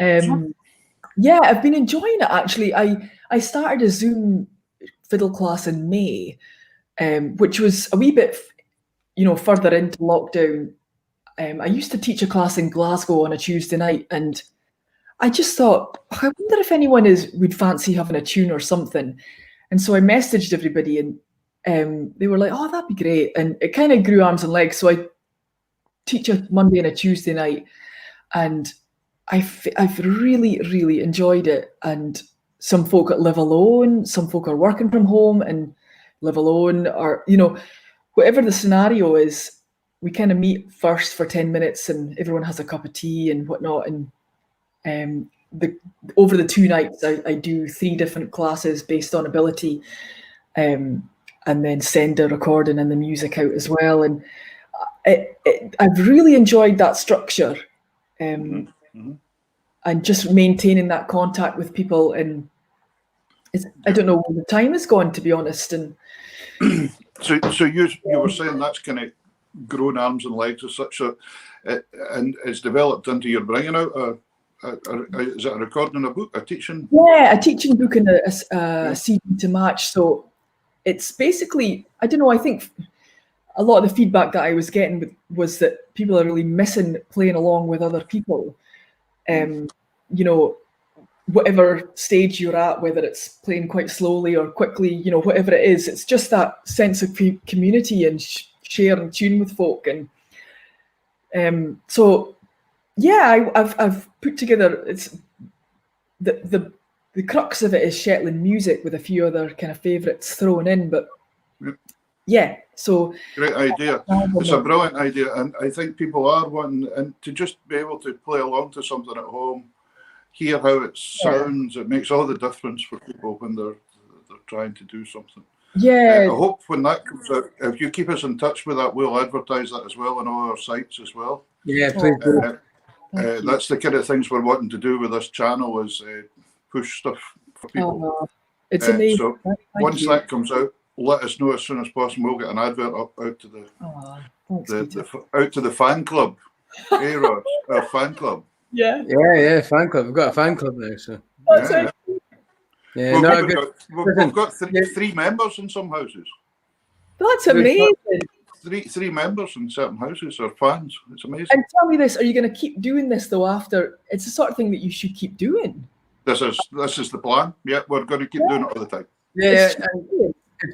Zoom. Yeah, I've been enjoying it actually. I started a Zoom fiddle class in May, which was a wee bit, further into lockdown. I used to teach a class in Glasgow on a Tuesday night, and I just thought, I wonder if anyone would fancy having a tune or something. And so I messaged everybody, and they were like, "Oh, that'd be great." And it kind of grew arms and legs. So I teach a Monday and a Tuesday night, and I've really, really enjoyed it. And some folk live alone, some folk are working from home and live alone, or, whatever the scenario is, we kind of meet first for 10 minutes and everyone has a cup of tea and whatnot. And over the 2 nights, I do 3 different classes based on ability, and then send a recording and the music out as well. And I've really enjoyed that structure, and just maintaining that contact with people. And I don't know where the time has gone, to be honest. And so you were saying that's kind of grown arms and legs as such, and it's developed into your bringing out is it a recording, a book, a teaching? Yeah, a teaching book and a CD to match. So it's basically, I don't know, I think a lot of the feedback that I was getting was that people are really missing playing along with other people. Whatever stage you're at, whether it's playing quite slowly or quickly, whatever it is, it's just that sense of community and sharing tune with folk. And so, yeah, I've put together, it's the crux of it is Shetland music with a few other kind of favourites thrown in, but yeah, so great idea. It's a brilliant idea, and I think people are wanting and to just be able to play along to something at home, hear how it sounds. It makes all the difference for people when they're trying to do something. Yeah. I hope when that comes out, if you keep us in touch with that, we'll advertise that as well on all our sites as well. Yeah, please do. That's the kind of things we're wanting to do with this channel, is push stuff for people. It's amazing. So once that comes out, let us know as soon as possible. We'll get an advert up out to the fan club. Hey, Rod, our fan club. Yeah, fan club. We've got a fan club now, so. We've got 3 members in some houses. That's amazing. Three members in certain houses are fans. It's amazing. And tell me this: are you going to keep doing this though? After it's the sort of thing that you should keep doing. This is the plan. Yeah, we're going to keep doing it all the time. Yeah.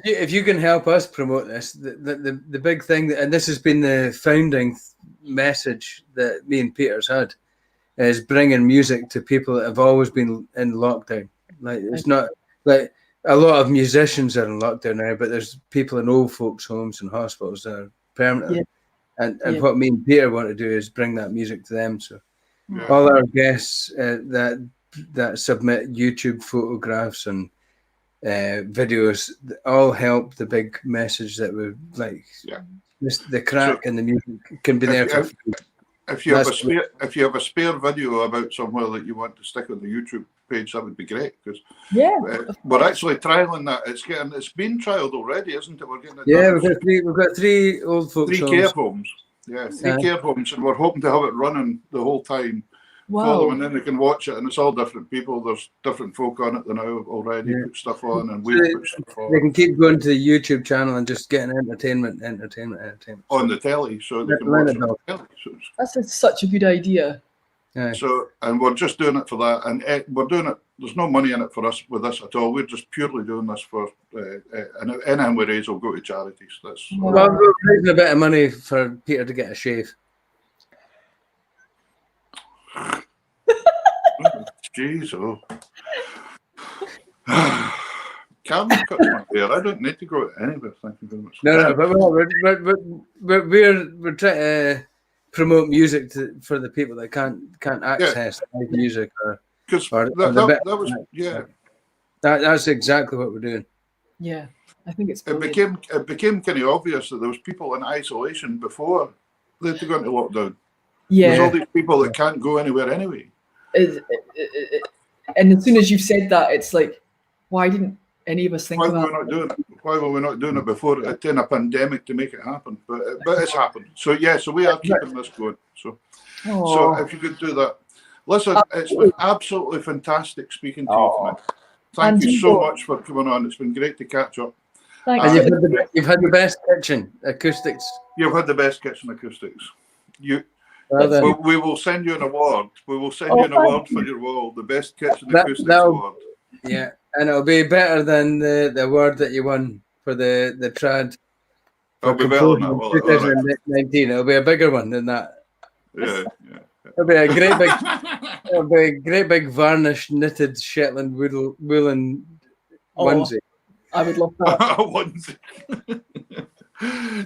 If you can help us promote this, the big thing, and this has been the founding message that me and Peter's had, is bringing music to people that have always been in lockdown. Like, it's not like a lot of musicians are in lockdown now, but there's people in old folks' homes and hospitals that are permanently. Yeah. And what me and Peter want to do is bring that music to them. So all our guests that submit YouTube photographs and videos all help the big message that we like. Yeah. The crack and the music can be there for free. If you have a spare video about somewhere that you want to stick on the YouTube page, that would be great, because we're actually trialing that. It's been trialed already, isn't it? We're getting it done. We've got 3 old folks homes. Care homes. Yeah, 3 care homes, and we're hoping to have it running the whole time. For them, and then they can watch it, and it's all different people. There's different folk on it now already put stuff on, and we put stuff on. They can keep going to the YouTube channel and just getting entertainment on the telly, so they can watch it on the telly. So that's such a good idea. Yeah. So, and we're just doing it for that, and we're doing it. There's no money in it for us with this at all. We're just purely doing this for, and anything we raise will go to charities. That's well, we're raising a bit of money for Peter to get a shave. Jeez, Calvin cuts my hair. I don't need to go anywhere. Thank you very much. No, but we're trying to promote music for the people that can't access live music because that's exactly what we're doing. Yeah, I think it's. It became kind of obvious that there was people in isolation before they had to go into lockdown. Yeah, there's all these people that can't go anywhere anyway. And as soon as you've said that, it's like, why didn't any of us think about it? Why were we not doing it before in a pandemic to make it happen? But it's happened. So so we are keeping this going. So if you could do that. Listen, it's been absolutely fantastic speaking to you tonight. Thank you so much for coming on. It's been great to catch up. Thanks. You've had the best kitchen acoustics. You've had the best kitchen acoustics. We will send you an award. We will send you an award for your wall, the best kitchen acoustics award. Yeah, and it'll be better than the award that you won for the trad. It'll be better than that. 2019. It'll be a bigger one than that. Yeah. It'll be a great big varnished knitted Shetland woolen onesie. I would love that. A onesie.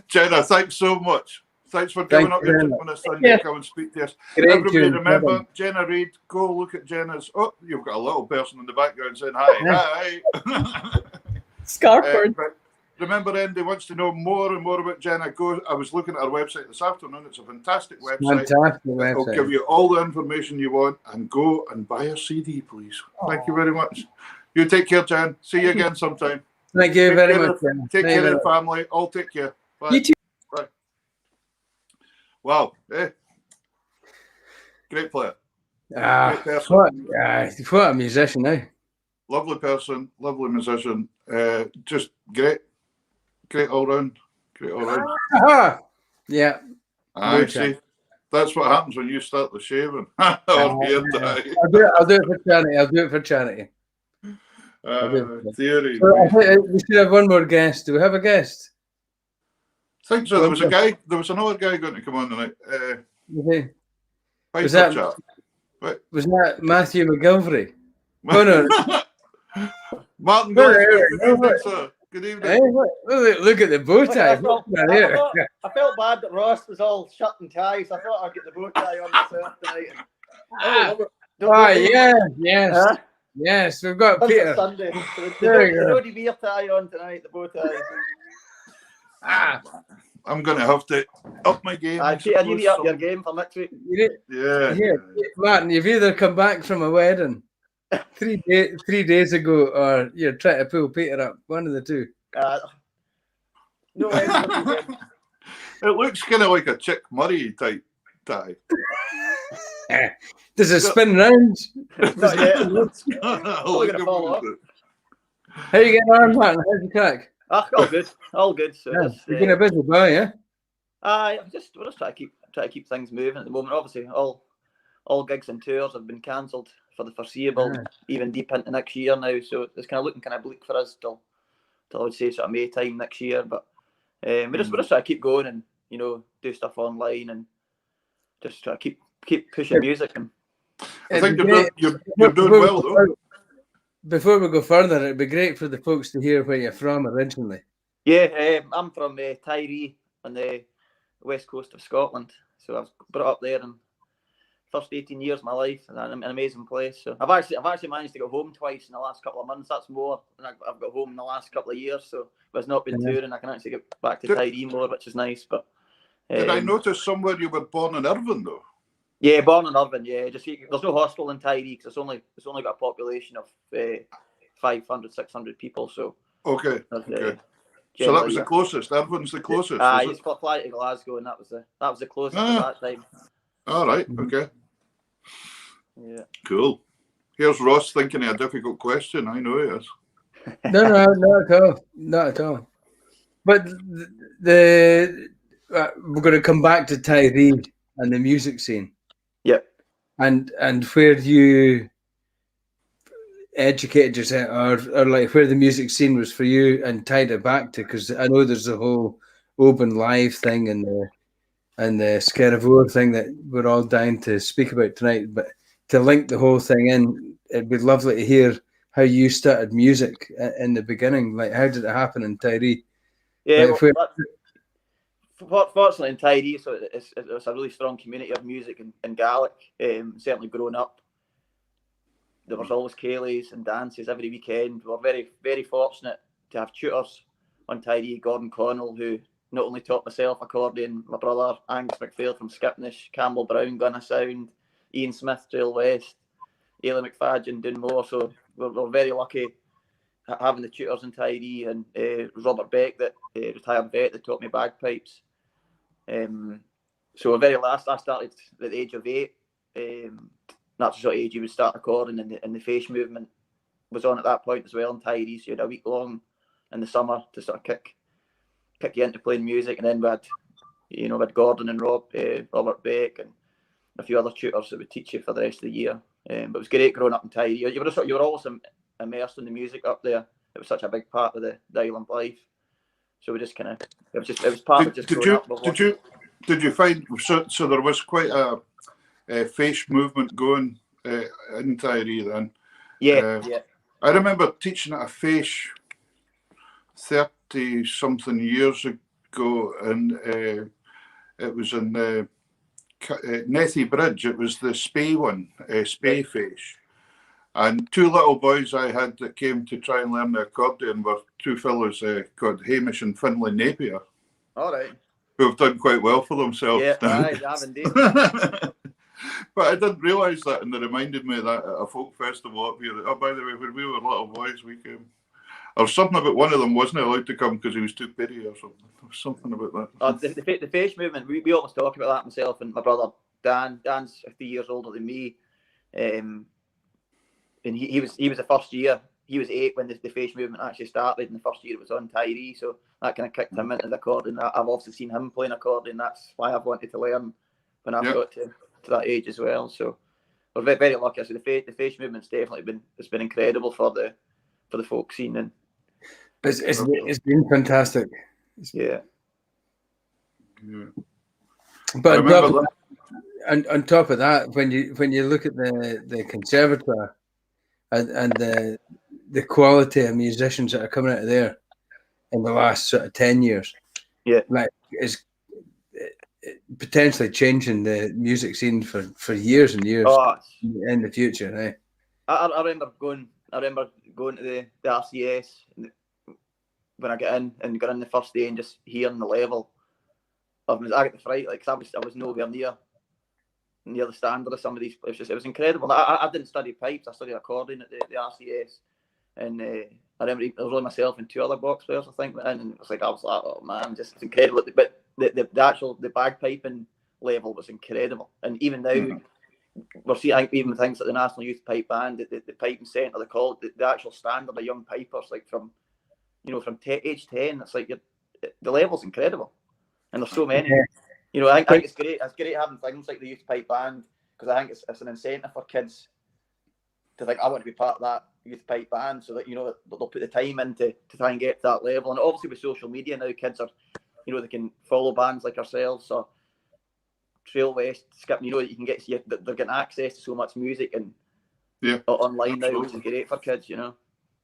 Jenna, thanks so much. Thanks for coming up here on a Sunday to come and speak to us. Everybody remember, Jenna Reid, go look at Jenna's. Oh, you've got a little person in the background saying hi. Scarford. Remember, Andy wants to know more and more about Jenna. I was looking at her website this afternoon. It's a fantastic website. It'll give you all the information you want, and go and buy a CD, please. Thank you very much. You take care, Jen. See you again sometime. Thank you very much. Take care of the family. All take care. Bye. You too. Bye. Wow. Great player. Great person. What a musician, eh? Lovely person, lovely musician. Just great all round. Yeah. I see. That's what happens when you start the shaving. I'll do it for charity. Theory. We should have one more guest. Do we have a guest? I think so. There was another guy going to come on tonight. Was that Matthew McGilvery? Oh no. Martin Gillespie. Good evening. Hey, look at the bow tie. I felt bad that Ross was all shirt and ties. I thought I'd get the bow tie on myself tonight. Yes, we've got Peter. Sunday. The Roddy Beer tie on tonight, the bow tie. I'm going to have to up my game. Peter, you need up your game for next week. Yeah. Martin, you've either come back from a wedding 3 days ago, or you're trying to pull Peter up. One of the two. No, it looks kind of like a Chick Murray type tie. Does it spin round? Not yet. How you getting on, Martin? How's the crack? All good. So you've been a busy boy, yeah? We're just trying to keep things moving at the moment. Obviously, all gigs and tours have been cancelled for the foreseeable, even deep into next year now. So it's kind of looking kind of bleak for us till I would say sort of May time next year. But we're just trying to keep going and do stuff online and just try to keep pushing music. And I think you're doing well though. before we go further, it'd be great for the folks to hear where you're from originally. Yeah, I'm from Tiree on the west coast of Scotland. So I was brought up there and first 18 years of my life, and an amazing place. So I've actually managed to go home twice in the last couple of months. That's more than I've got home in the last couple of years. So if it's not been touring, I can actually get back to Tiree more, which is nice. But did I notice somewhere you were born in Irvine though? Yeah, born in Irvine. Yeah, just there's no hospital in Tiree because it's only got a population of 500, 600 people. So okay. So that was the closest. Irvine's the closest. I just fly to Glasgow, and that was the closest at that time. All right. Okay. Yeah. Cool. Here's Ross thinking of a difficult question. I know he is. No, not at all. Not at all. But we're going to come back to Tiree and the music scene. Yep. And where you educated yourself, or like where the music scene was for you, and tied it back to, because I know there's the whole Open Live thing and the Scaravore thing that we're all down to speak about tonight. But to link the whole thing in, it'd be lovely to hear how you started music in the beginning. Like, how did it happen in Tiree? Yeah, Like, fortunately in Tiree, so it's a really strong community of music in Gaelic. Certainly growing up, there was always ceilidhs and dances every weekend. We were very, very fortunate to have tutors on Tiree, Gordon Connell, who not only taught myself accordion, my brother Angus McPhail from Skipnish, Campbell Brown, Gunna Sound, Ian Smith, Trail West, Ailey McFadden, Dunmore. So we're very lucky having the tutors in Tiree, and Robert Beck, that retired vet, that taught me bagpipes. So very last, I started at the age of 8. That's the sort of age you would start recording, and the face movement was on at that point as well in Tiree. So you had a week long in the summer to sort of kick you into playing music, and then we had Gordon and Robert Beck and a few other tutors that would teach you for the rest of the year. But it was great growing up in Tiree. You were always immersed in the music up there. It was such a big part of the island life. So we just kind of it was part of just growing up. Did you find so there was quite a face movement going in Tiree then? Yeah. I remember teaching at a face 30-something years ago, and it was in Nethy Bridge. It was the Spey one, Spey face. And 2 little boys I had that came to try and learn the accordion were 2 fellows called Hamish and Finlay Napier. All right. Who have done quite well for themselves. Yeah, right, have indeed. But I didn't realise that, and they reminded me of that at a folk festival up here. Oh, by the way, when we were little boys, we came. Or something about one of them wasn't allowed to come because he was too pity or something. There was something about that. The face movement, we always talk about that, myself and my brother Dan. Dan's 3 years older than me. And he was the first year. He was 8 when the face movement actually started, and the first year it was on Tiree, so that kind of kicked him into the accordion. I've also seen him playing accordion. That's why I've wanted to learn when I've got to that age as well. So we're very, very lucky. So the face movement's definitely been incredible for the folk scene, and it's been fantastic. Yeah. But on top of that, when you look at the conservatoire and the quality of musicians that are coming out of there in the last sort of 10 years, like is potentially changing the music scene for years and years in the future. Eh? I remember going to the RCS when I got in the first day and just hearing the level of music. I got the fright, like, cause I was nowhere near the standard of some of these. It was incredible. I didn't study pipes. I studied accordion at the RCS, and I remember it was only myself and 2 other box players, I think, and it was like, I was like, oh man, just incredible. But the bagpiping level was incredible, and even now we're seeing, I think, even things like the National Youth Pipe Band, the piping centre, they call it, the actual standard of young pipers, like from age 10, it's like the level's incredible, and there's so many. I think it's great. It's great having things like the Youth Pipe Band, because I think it's an incentive for kids to think, I want to be part of that Youth Pipe Band, so that they'll put the time in to try and get to that level. And obviously with social media now, kids are, they can follow bands like ourselves, or Trail West, Skip. You can get, they're getting access to so much music, and online now, which is Absolutely. great for kids, you know.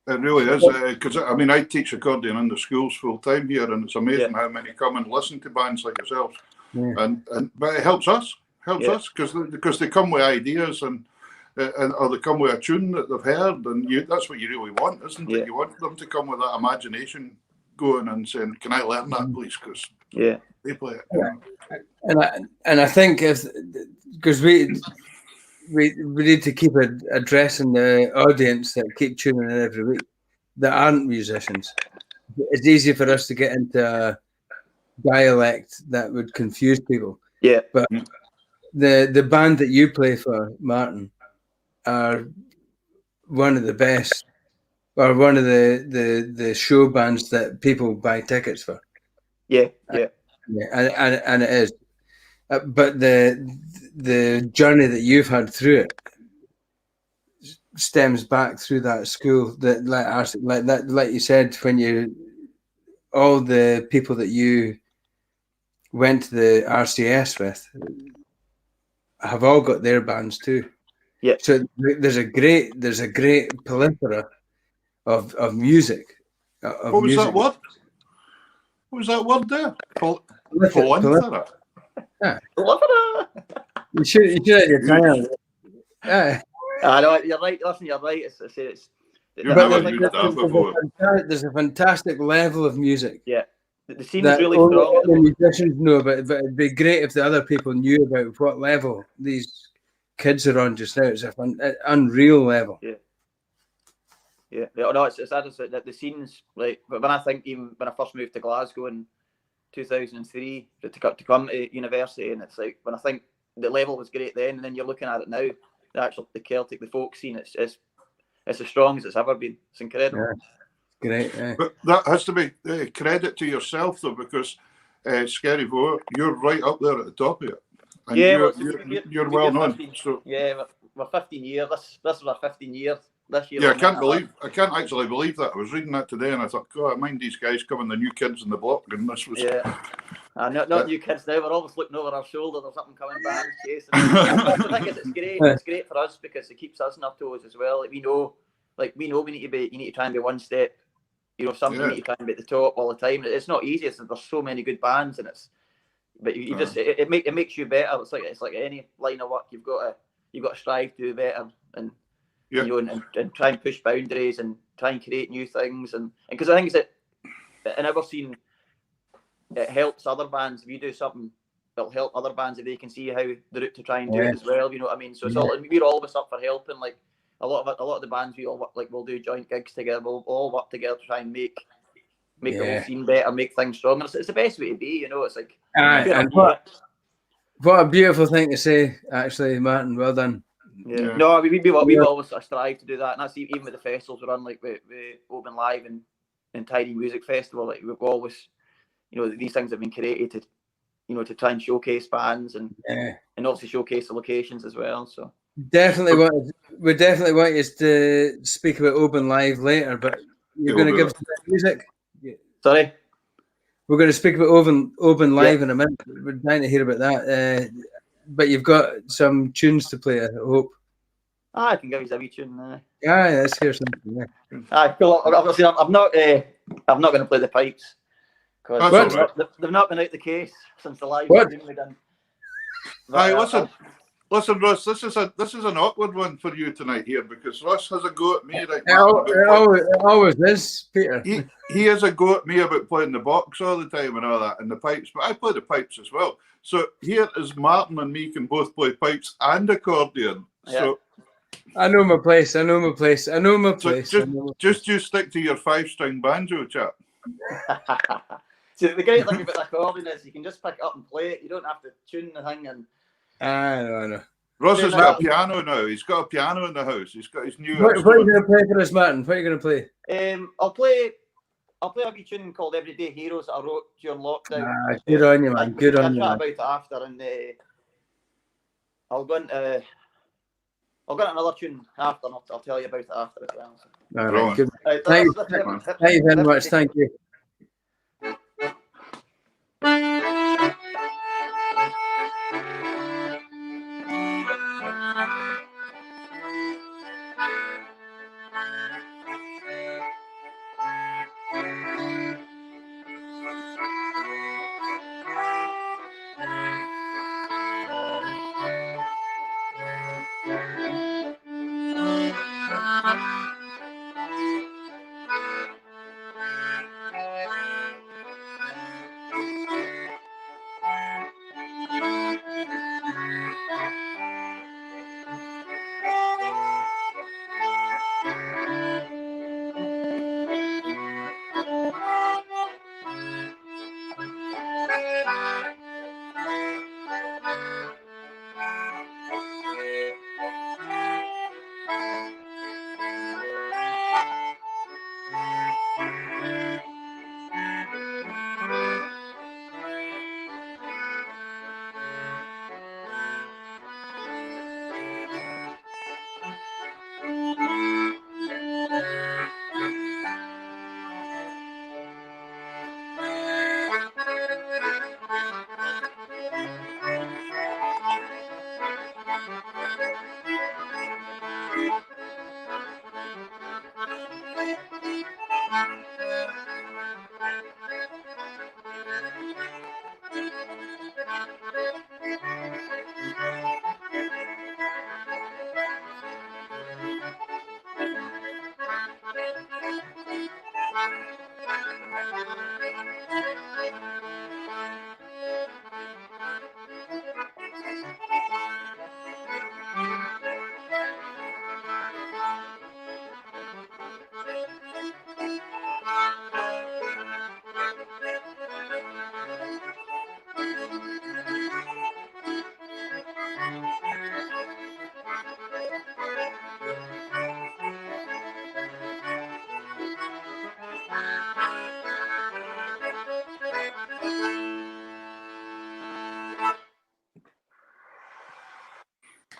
It really is, because I mean, I teach accordion in the schools full time here, and it's amazing how many come and listen to bands like yourselves. Yeah. And but it helps us because they come with ideas and or they come with a tune that they've heard, and that's what you really want, isn't it? You want them to come with that imagination going and saying, "Can I learn that, please?" Because they play it. You know? And I think because we need to keep addressing the audience that keep tuning in every week that aren't musicians. It's easy for us to get into a dialect that would confuse people. Yeah. But the band that you play for, Martin, are one of the best, or one of the show bands that people buy tickets for. Yeah. And it is. But the journey that you've had through it stems back through that school that like you said, when all the people that you went to the RCS with have all got their bands too. Yeah. So there's a great plethora of music. What was that word? What was that word there? Plethora. Yeah. Plethora. You should have your time. Yeah. I know, you're right. Listen, you're right. There's a fantastic level of music. Yeah, the scene's really strong. The musicians know, but it'd be great if the other people knew about what level these kids are on just now. It's an unreal level. Yeah. No, it's that the scenes, like, but when I think, even when I first moved to Glasgow in 2003 to come to university, and it's like, when I think the level was great then, and then you're looking at it now, the Celtic, the folk scene, it's as strong as it's ever been. It's incredible. Yeah. Great. Yeah. But that has to be credit to yourself, though, because Scary Voe, you're right up there at the top of it. And you're well known. 15, so we're 15 years. This is our 15 years this year. Yeah, I can't actually believe that. I was reading that today, and I thought, God, I mind these guys coming, the new kids in the block, and this was. Yeah. Not new kids now. We're always looking over our shoulder. There's something coming behind, chasing. The thing is, it's great. It's great for us because it keeps us on our toes as well. Like, we know we need to try and be one step. You know, you need to try and be at the top all the time. It's not easy. There's so many good bands, and but you just it makes you better. It's like any line of work. You've got to strive to do better, and you know, and try and push boundaries and try and create new things. And because I think that in our scene, it helps other bands if you do something. It'll help other bands if they can see how the route to try and do it as well. You know what I mean? So it's all, we're always up for helping. Like a lot of the bands we all work, like, we'll do joint gigs together. We'll all work together to try and make the whole scene better, make things stronger. It's the best way to be. You know, it's like. And what a beautiful thing to say, actually, Martin. Well done. Yeah. No, we always strive to do that, and that's even with the festivals we run, like with Open Live and Tiny Music Festival. Like, we've always, you know, these things have been created to, you know, to try and showcase bands and obviously showcase the locations as well. So we definitely want you to speak about Open Live later, but you're going to give some music. Sorry, we're going to speak about Open Live in a minute. We're dying to hear about that. But you've got some tunes to play, I hope. I can give you a wee tune. Let's hear something. Cool. Obviously, I'm not going to play the pipes because they've not been out the case since the live stream we done. Hey, listen, Russ. This is an awkward one for you tonight here, because Russ has a go at me right now. It always is, Peter. He has a go at me about playing the box all the time and all that, and the pipes. But I play the pipes as well. So here is Martin and me can both play pipes and accordion. Yeah. So I know my place. So just you stick to your 5-string banjo, chap. So the great thing about the accordion is you can just pick it up and play it. You don't have to tune the thing. And I know. Ross has got a piano now. He's got a piano in the house. He's got his new. What are you going to play for us, Martin? What are you going to play? I'll play a wee tune called Everyday Heroes that I wrote during lockdown. Good on you, man. Good on you. I'll chat about it after, and I'll go into another tune after, and I'll tell you about it after as well. So. All right, good. Thank you very much. Thank you.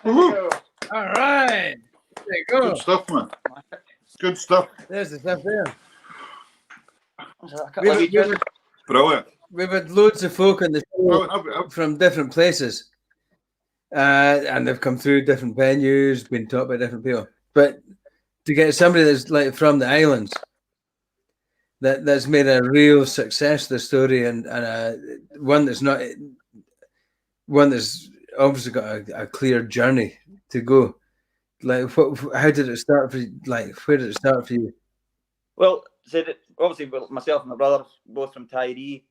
Woohoo. All right. There you go. Good stuff, man. Good stuff. There's the stuff there. We've Brilliant. We've had loads of folk on the show from different places. And they've come through different venues, been taught by different people. But to get somebody that's like from the islands, that's made a real success of the story, and one that's obviously got a clear journey to go. Like, how did it start for you? Like, where did it start for you? Well, obviously, myself and my brother, both from Tyree,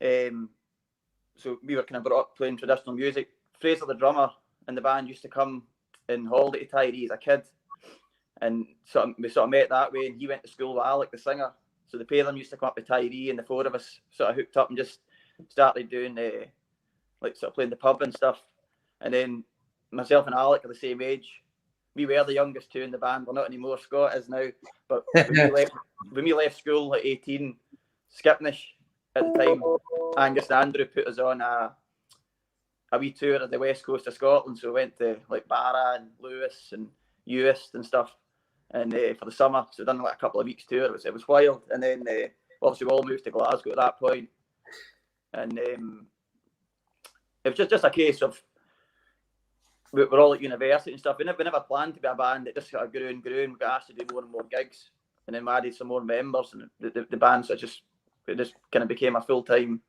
so we were kind of brought up playing traditional music. Fraser, the drummer in the band, used to come in holiday to Tyree as a kid, and we sort of met that way. And he went to school with Alec, the singer. So the pair of them used to come up to Tyree, and the four of us sort of hooked up and just started doing like sort of playing the pub and stuff. And then myself and Alec are the same age. We were the youngest two in the band. We're not anymore. Scott is now. But when we left school at 18, Skipnish at the time, Angus and Andrew put us on a wee tour of the west coast of Scotland. So we went to like Barra and Lewis and Uist and stuff, and for the summer. So we done like a couple of weeks tour. It was wild. And then obviously we all moved to Glasgow at that point. And it was just a case of we're all at university and stuff. We never planned to be a band. It just sort of grew and grew, and we got asked to do more and more gigs. And then we added some more members, and the band it just kind of became a full-time.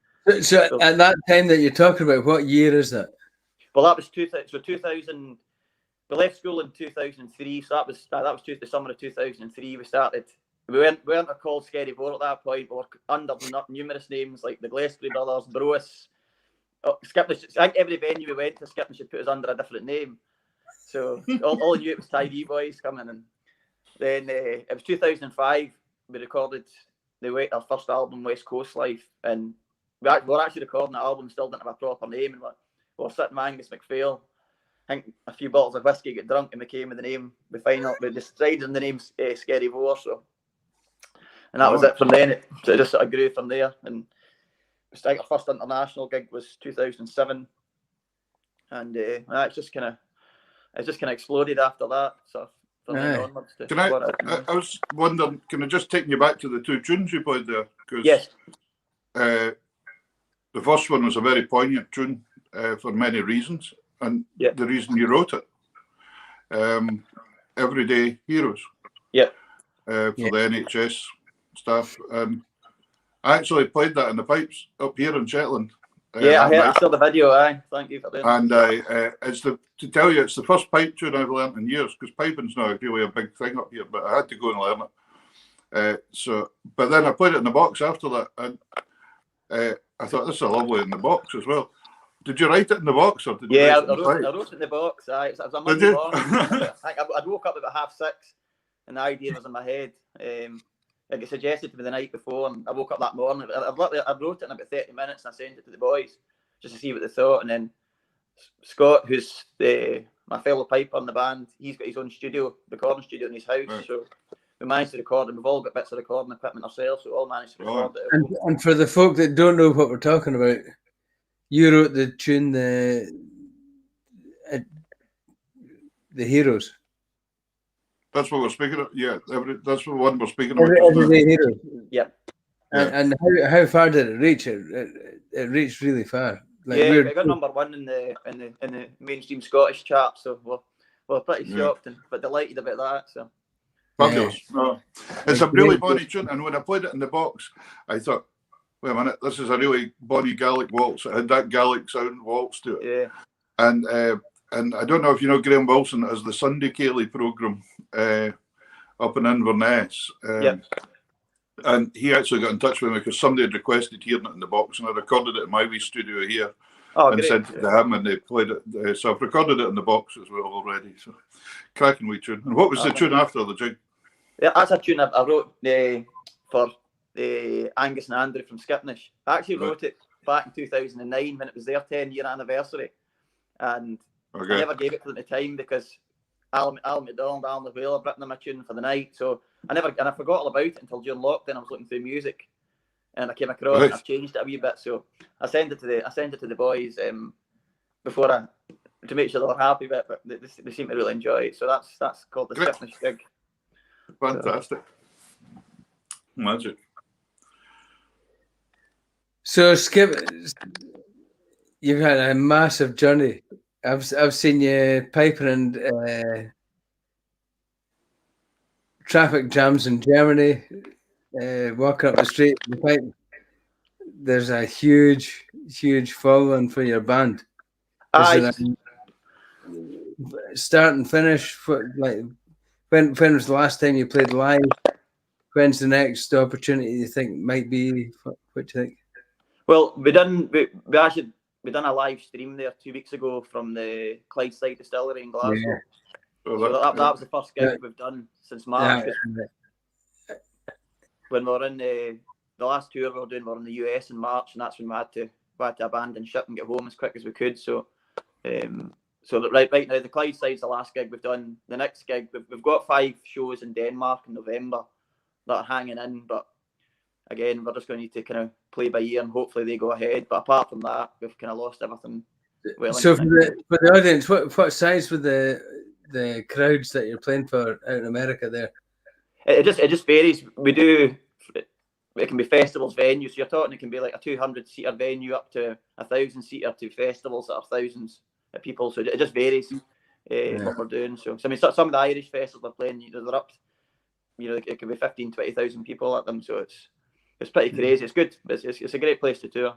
So at that time that you're talking about, what year is that? Well, that was 2000. We left school in 2003, so that was the summer of 2003. We started. We weren't called Scary Boar at that point. We were under numerous names like the Gillespie brothers, Bruce. Skipnish. I think every venue we went to, Skipnish should put us under a different name. So all I knew it was Tyree boys coming, and then it was 2005. We recorded our first album, West Coast Life, and we were actually recording that album. Still didn't have a proper name, and we were sitting with Angus MacPhail. I think a few bottles of whiskey, got drunk, and we came with the name. We decided on the name Scary Boar. So, and that was it from then. It just sort of grew from there, and. I think our first international gig was 2007, and it just kind of exploded after that. So from then onwards. I was wondering, can I just take you back to the two tunes you played there? Yes. The first one was a very poignant tune for many reasons, and the reason you wrote it, Everyday Heroes. Yeah. For the NHS staff. I actually played that in the pipes up here in Shetland. I saw the video. Thank you for that. And to tell you, it's the first pipe tune I've learnt in years, because piping's not really a big thing up here, but I had to go and learn it. But then I played it in the box after that, and I thought, this is lovely in the box as well. Did you write it in the box, or did you write it in the pipe? I wrote it in the box. It was a Monday morning. I woke up about 6:30, and the idea was in my head. It got suggested to me the night before, and I woke up that morning. I wrote it in about 30 minutes, and I sent it to the boys just to see what they thought. And then Scott, who's my fellow piper in the band, he's got his own recording studio in his house. Right. So we managed to record, and we've all got bits of recording equipment ourselves, so we all managed to record it. And for the folk that don't know what we're talking about, you wrote the tune, the Heroes. That's what we're speaking of. Yeah, that's the one we're speaking about. Everyday Heroes. Yeah. And how far did it reach? It reached really far. Like, we got number one in the mainstream Scottish chart, so we're pretty shocked but delighted about that. So fabulous. No. It's a really bonny tune, and when I played it in the box, I thought, wait a minute, this is a really bonny Gaelic waltz. It had that Gaelic sound waltz to it. Yeah. And I don't know if you know Graham Wilson as the Sunday Cayley programme up in Inverness. And he actually got in touch with me because somebody had requested hearing it in the box, and I recorded it in my wee studio here and sent it to him, and they played it. So I've recorded it in the box as well already. So cracking wee tune. And what was the tune after the jig? Yeah, that's a tune I wrote for Angus and Andrew from Skipnish. I actually wrote it back in 2009 when it was their 10-year anniversary, and I never gave it to them at the time because Alan McDonald, Alan the Whaler, written them a tune for the night. So I forgot all about it until during lockdown. I was looking through music, and I came across it. I've changed it a wee bit. So I sent it to the boys before to make sure they're happy with it, but they seem to really enjoy it. So that's called the Stiffness gig. Fantastic. Magic. So Skip, you've had a massive journey. I've seen you piping in traffic jams in Germany, walking up the street. There's a huge following for your band. Start and finish. Like when was the last time you played live? When's the next opportunity you think might be? What do you think? Well, we done a live stream there 2 weeks ago from the Clydeside Distillery in Glasgow. Yeah. So that was the first gig we've done since March. When we were in the last tour we were doing, we were in the US in March, and that's when we had to abandon ship and get home as quick as we could. So right now the Clydeside's the last gig we've done. The next gig we've got 5 shows in Denmark in November that are hanging in, but again, we're just going to need to kind of play by ear and hopefully they go ahead. But apart from that, we've kind of lost everything. So for the audience, what size were the crowds that you're playing for out in America there? It just varies. It can be festivals venues. So you're talking it can be like a 200-seater venue up to 1,000-seater to festivals that are thousands of people. So it just varies what we're doing. So I mean, some of the Irish festivals we're playing, they're up. It can be 15,000-20,000 people at them. So it's pretty crazy. It's good. It's a great place to tour.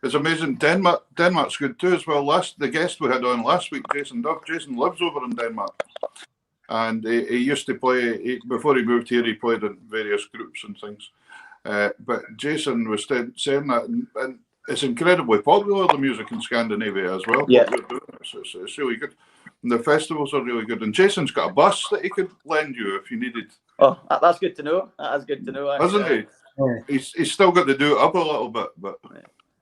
It's amazing. Denmark's good too as well. The guest we had on last week, Jason Duff. Jason lives over in Denmark, and he used to play. Before he moved here, he played in various groups and things. But Jason was saying that, and it's incredibly popular, the music in Scandinavia as well. Yeah, it's really good. And the festivals are really good. And Jason's got a bus that he could lend you if you needed. Oh, that's good to know. That is good to know. Hasn't he? Yeah. He's still got to do it up a little bit, but.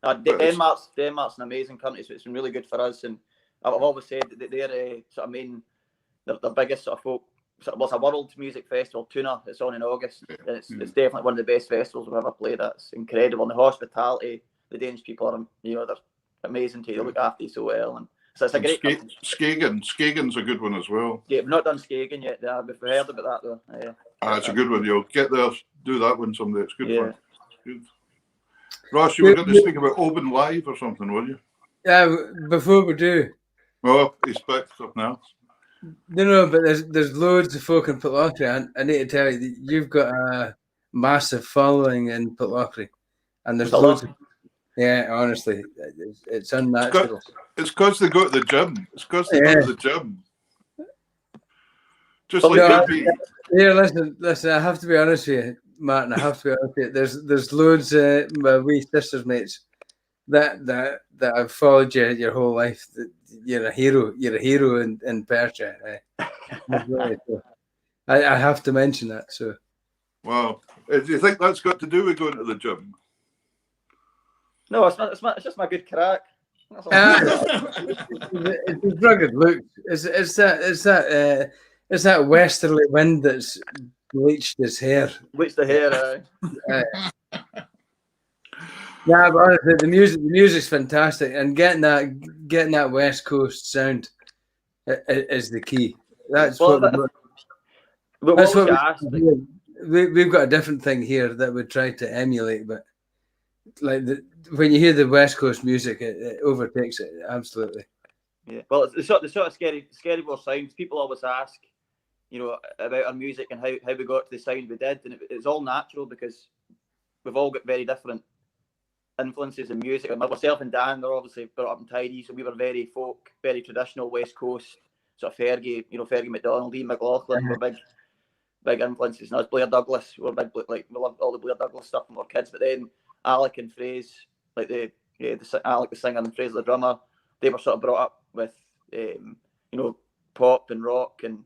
Denmark's an amazing country, so it's been really good for us. And I've always said that they're sort of the biggest sort of folk. It's a world music festival, Tuna. It's on in August, and it's definitely one of the best festivals we've ever played at. It's incredible, and the hospitality, the Danish people are, they're amazing to you. They look after you so well, and so it's a great. Skagen's a good one as well. Yeah, we've not done Skagen yet. We've heard about that though. It's a good one. You'll get there, do that one someday. It's good fun. It's good. Ross, you were going to speak about Open Live or something, were you? Yeah, before we do. Oh, he's back to something else. No, but there's loads of folk in Pitlochry. I need to tell you that you've got a massive following in Pitlochry, and there's loads. Yeah, honestly, it's unnatural. It's because they go to the gym. It's because they go to the gym. Just like me. Here, listen. I have to be honest with you, Martin. I have to be honest with you. There's loads of my wee sisters mates that have followed you your whole life. You're a hero. You're a hero in Percha. I have to mention that. So. Wow. Do you think that's got to do with going to the gym? No, it's just my good crack. It's a rugged look. It's that westerly wind that's bleached his hair. Bleached the hair, Yeah, but honestly, the music's fantastic, and getting that West Coast sound is the key. That's what we've got a different thing here that we try to emulate, but like when you hear the West Coast music, it overtakes it absolutely. Yeah, well, it's the sort of scary more sounds. People always ask, about our music and how we got to the sound we did, and it's all natural because we've all got very different influences in music. Myself and Dan are obviously brought up in Tidey, so we were very folk, very traditional West Coast, sort of Fergie, Fergie McDonald, Ian McLaughlin were big influences. And us, Blair Douglas, we were big, we loved all the Blair Douglas stuff when we were kids. But then Alec and Fraze, like Alec the singer and Fraze the drummer, they were sort of brought up with pop and rock and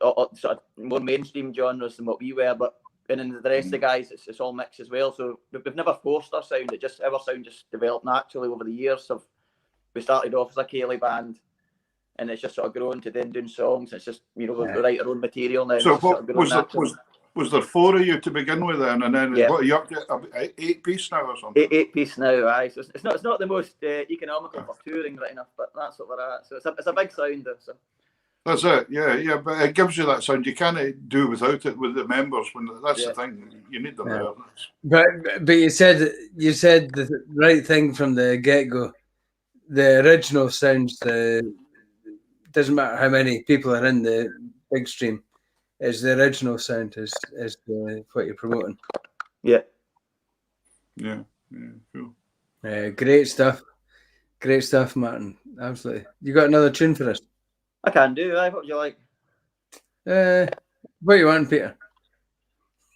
all sort of more mainstream genres than what we were. But and then the rest of the guys, it's all mixed as well. So we've never forced our sound. Our sound just developed naturally over the years. We started off as a Cayley band, and it's just sort of grown to then doing songs. It's just we write our own material now. So Was there 4 of you to begin with then, and then Yeah. what are you up to? 8-piece now or something? Eight-piece now, aye. So it's not the most economical for touring, right enough, but that's what we're at. So it's a big sounder. So That's it. Yeah. But it gives you that sound. You can't do without it with the members. When that's the thing, you need them there. But you said the right thing from the get-go. The original sounds. Doesn't matter how many people are in the big stream. Is the original sound is what you're promoting. Yeah. Cool. Great stuff, Martin. Absolutely. You got another tune for us? I can do. Aye. What would you like? What you want, Peter?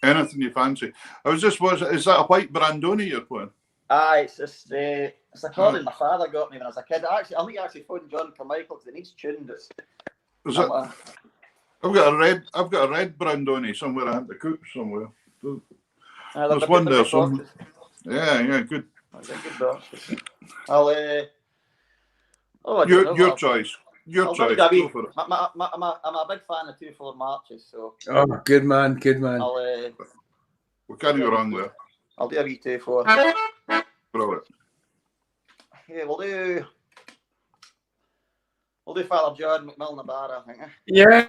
Anything you fancy. I was just watching. Is that a white Brandoni you're playing? Aye, it's just it's a accordion my father got me when I was a kid. I think I actually phoned John Carmichael because it needs tuned. I've got a red Brandoni somewhere. I had the coop somewhere. There's one there somewhere. Yeah, good. I'll your choice. Your choice. Go for it. I'm a big fan of 2/4 marches, so. Oh, good man. We can't go wrong there. I'll do a wee 2/4. Brilliant. Yeah, we'll do Father John McMillan Barra, I think. Yeah.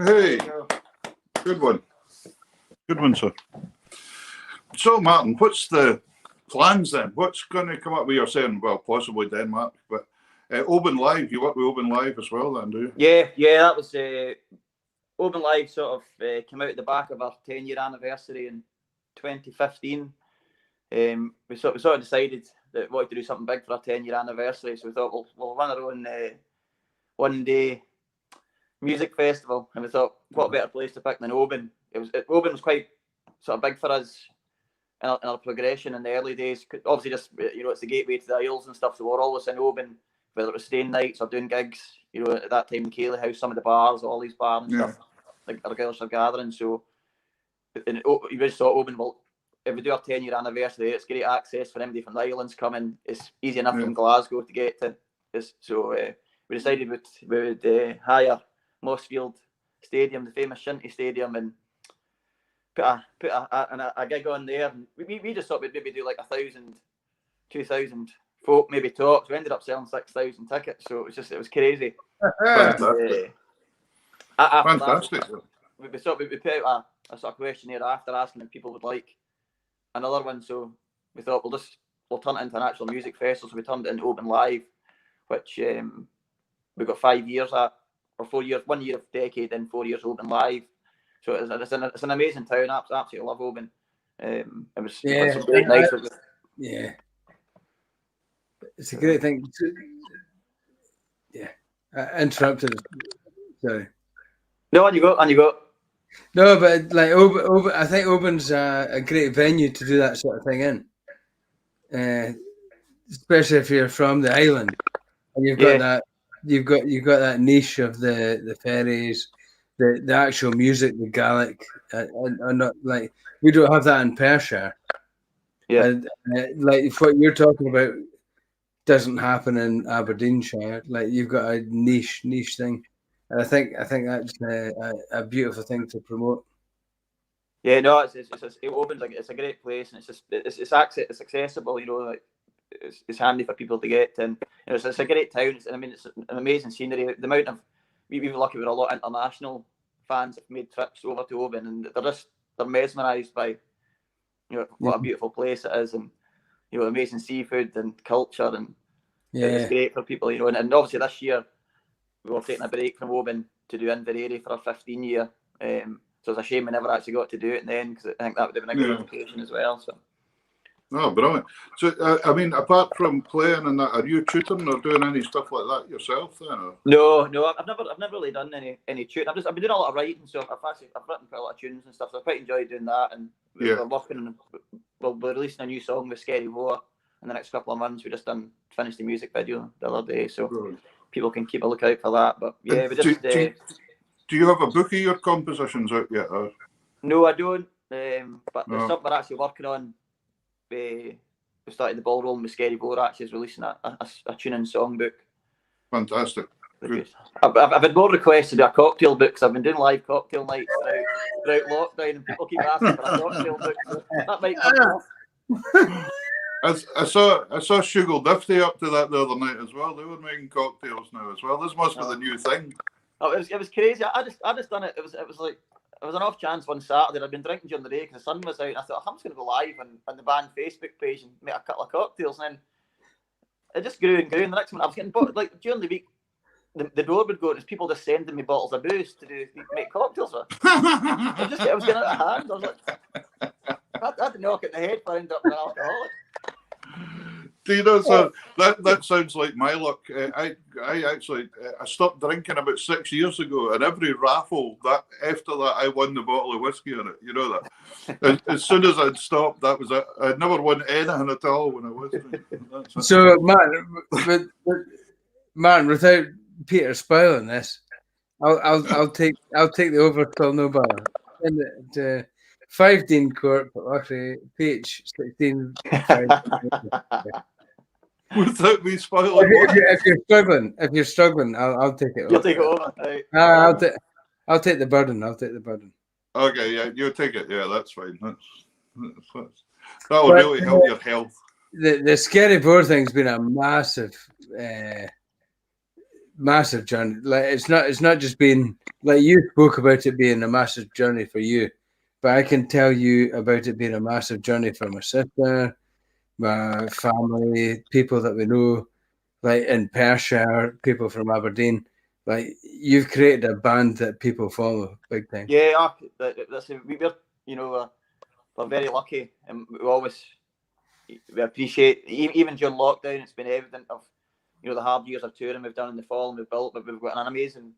Hey, good one. Good one, sir. So, Martin, what's the plans then? What's going to come up? We are saying, well, possibly Denmark, but Open Live, you work with Open Live as well then, do you? Yeah, that was Open Live sort of came out at the back of our 10-year anniversary in 2015. We sort of decided that we wanted to do something big for our 10-year anniversary, so we thought we'll run our own one-day music festival, and we thought what better place to pick than Oban. Oban was quite sort of big for us in our progression in the early days. Obviously, just it's the gateway to the Isles and stuff, so we're always in Oban, whether it was staying nights or doing gigs. At that time in Cayley House, some of the bars, all these bars and stuff, like our girls are gathering. So, you just thought Oban, well, if we do our 10-year anniversary, it's great access for anybody from the islands coming. It's easy enough from Glasgow to get to. So we decided we would hire Mossfield Stadium, the famous Shinty Stadium, and put a gig on there. And we just thought we'd maybe do like 1,000, 2,000 folk, maybe tops. We ended up selling 6,000 tickets, so it was crazy. Fantastic. Fantastic. We put out a sort of questionnaire after asking if people would like another one. So we thought we'll turn it into an actual music festival. So we turned it into Open Live, which we got 5 years at, or 4 years, 1 year of decade, then 4 years Open Live. So it's an amazing town. I absolutely love Oban. It was great nights. Yeah, it's a great thing. Yeah, interrupted. Sorry. No, on you go. No, but like I think Oban's a great venue to do that sort of thing in, especially if you're from the island and you've got that you've got that niche of the ferries, the actual music, the Gaelic, and not like we don't have that in Perthshire. Yeah. And like what you're talking about doesn't happen in Aberdeenshire. Like you've got a niche thing, and I think that's a beautiful thing to promote. Yeah, no, it opens like it's a great place, and it's accessible. You know, like it's handy for people to get to, and you know, it's a great town. I mean, it's an amazing scenery. The amount of we've been lucky with a lot of international fans have made trips over to Oban, and they're mesmerised by, you know, what a beautiful place it is, and you know, amazing seafood and culture, and it's great for people. You know, and obviously this year we were taking a break from Oban to do Inveraray for our 15 year. So it's a shame we never actually got to do it in the end, because I think that would have been a great occasion as well. So. Oh, brilliant. So, I mean, apart from playing and that, are you tutoring or doing any stuff like that yourself then? Or? No, I've never really done any tuning. I've been doing a lot of writing, so I've written quite a lot of tunes and stuff. So I quite enjoy doing that, and we're working. We're releasing a new song with Scary War in the next couple of months. We just finished the music video the other day, so people can keep a lookout for that. But yeah, we just. Do you have a book of your compositions out yet? Or? No, I don't. But there's something we're actually working on. We started the ball rolling with Scary War. Actually, is releasing a tuning songbook. Fantastic. Good. I've had more requests to do a cocktail book, because I've been doing live cocktail nights throughout lockdown, and people keep asking for a cocktail book. So that might come off. I saw Sugar Difty up to that the other night as well. They were making cocktails now as well. This must be the new thing. Oh, it was crazy. I just done it. It was an off chance one Saturday. I'd been drinking during the day because the sun was out, and I thought, I'm just going to go live on the band Facebook page and make a couple of cocktails, and then it just grew and grew. And the next one, I was getting like during the week, the door would go, and there's people just sending me bottles of booze to make cocktails with. I was getting out of hand. I was like, I had to knock it in the head for I ended up an alcoholic. Do you know, so that sounds like my luck. I stopped drinking about 6 years ago, and every raffle after that I won the bottle of whiskey on it. You know that. As soon as I'd stopped, that was it. I'd never won anything at all when I was drinking. So Martin, without Peter spoiling this, I'll take the over till no bar. And the 5 Dean Court, but actually PH 16. Without me spoiling. If you're struggling, I'll take it. You'll take it over. Right. I'll take the burden. Okay, yeah, you take it. Yeah, that's fine. That'll really help your health. The Scary Boar thing's been a massive journey. Like it's not just been like you spoke about it being a massive journey for you, but I can tell you about it being a massive journey for my sister, my family, people that we know, like in Perthshire, people from Aberdeen. Like you've created a band that people follow big time. Yeah, we're very lucky, and we appreciate even during lockdown. It's been evident of the hard years of touring we've done in the fall, and we've got an amazing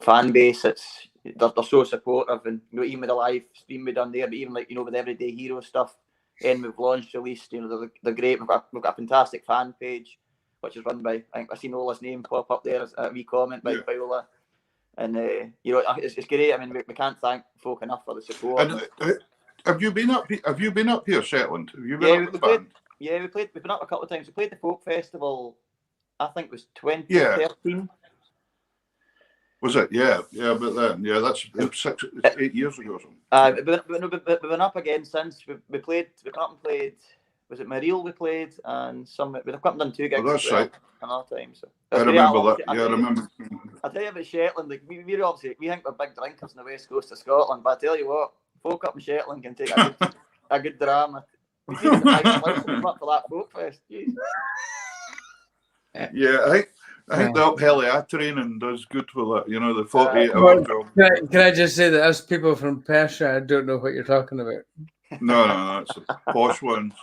fan base. They're so supportive, and even with the live stream we've done there, but even with Everyday Hero stuff, and we've released, they're great. We've got a fantastic fan page, which is run by, I think I've seen Ola's name pop up there as a wee comment by Ola, and it's great. I mean, we can't thank folk enough for the support. And, have you been up here, Shetland? Have you been up with the band? Yeah, we've been up a couple of times. We played the folk festival, I think it was 2013. Was it? Yeah, but then, that's 8 years ago or something. We've been up again since. We come up and played. Was it Mareel we played, and we've come and done 2 gigs. Oh, that's right. Another time. So I remember that. I remember. I'll tell you about Shetland. Like we obviously we think we're big drinkers in the west coast of Scotland, but I tell you what, folk up in Shetland can take a good drama. We need to up for that folk fest. Jeez. Yeah, I think the uphill training does good for that. The 48-hour job. Can I just say that us people from Perthshire, I don't know what you're talking about. No, that's the posh ones.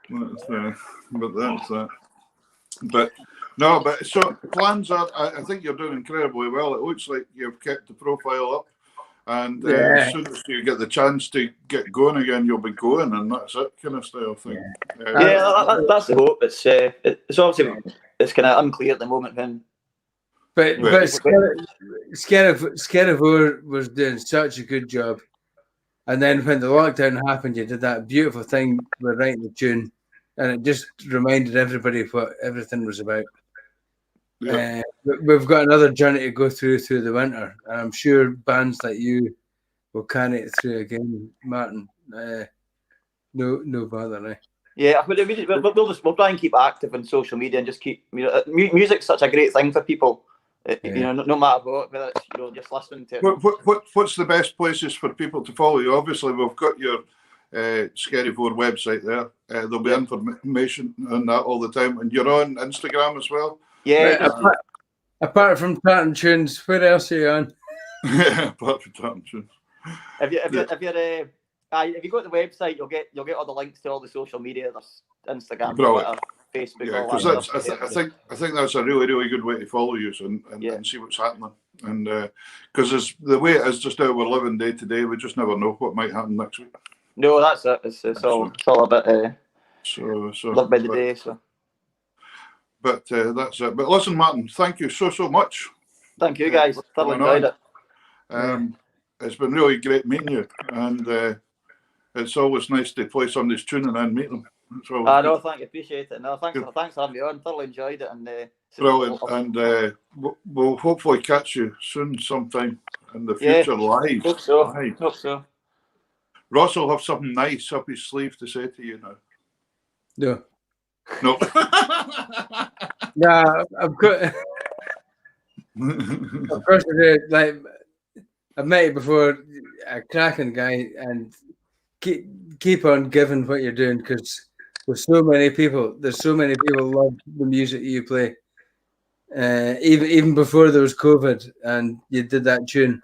But that's that. But No, but so plans are. I think you're doing incredibly well. It looks like you've kept the profile up, and as soon as you get the chance to get going again, you'll be going, and that's it, kind of style thing. That's the hope. It's obviously it's kind of unclear at the moment when. But Skerrivoor was doing such a good job, and then when the lockdown happened, you did that beautiful thing with writing the tune, and it just reminded everybody what everything was about. Yeah. We've got another journey to go through the winter, and I'm sure bands like you will carry it through again, Martin. No bother, eh? Yeah, we'll try and keep active on social media and just keep. Music's such a great thing for people. No matter what, whether it's just listening to it. What's the best places for people to follow you? Obviously, we've got your Skerrivoor website there. There'll be information on that all the time, and you're on Instagram as well. Yeah. Apart from Tartan Tunes, where else are you on? Apart from Tartan Tunes. If you go to the website, you'll get all the links to all the social media. There's Instagram, Twitter, Facebook. Yeah, because I think that's a really, really good way to follow you and see what's happening. And because the way it is just now, we're living day to day. We just never know what might happen next week. No, that's it. It's all a bit live by the day. So. But that's it. But listen, Martin, thank you so much. Thank you, guys. Thoroughly enjoyed it. It's been really great meeting you, and it's always nice to play somebody's tune and then meet them. No, thank you, appreciate it. No, thanks for having me on. Thoroughly enjoyed it, and brilliant. And we'll hopefully catch you soon, sometime in the future, live. Hope so. Live. Hope so. Ross will have something nice up his sleeve to say to you now. No. Yeah, I've got. Of course, like I've met you before, a cracking guy, and keep on giving what you're doing, because there's so many people love the music you play. Even before there was COVID, and you did that tune.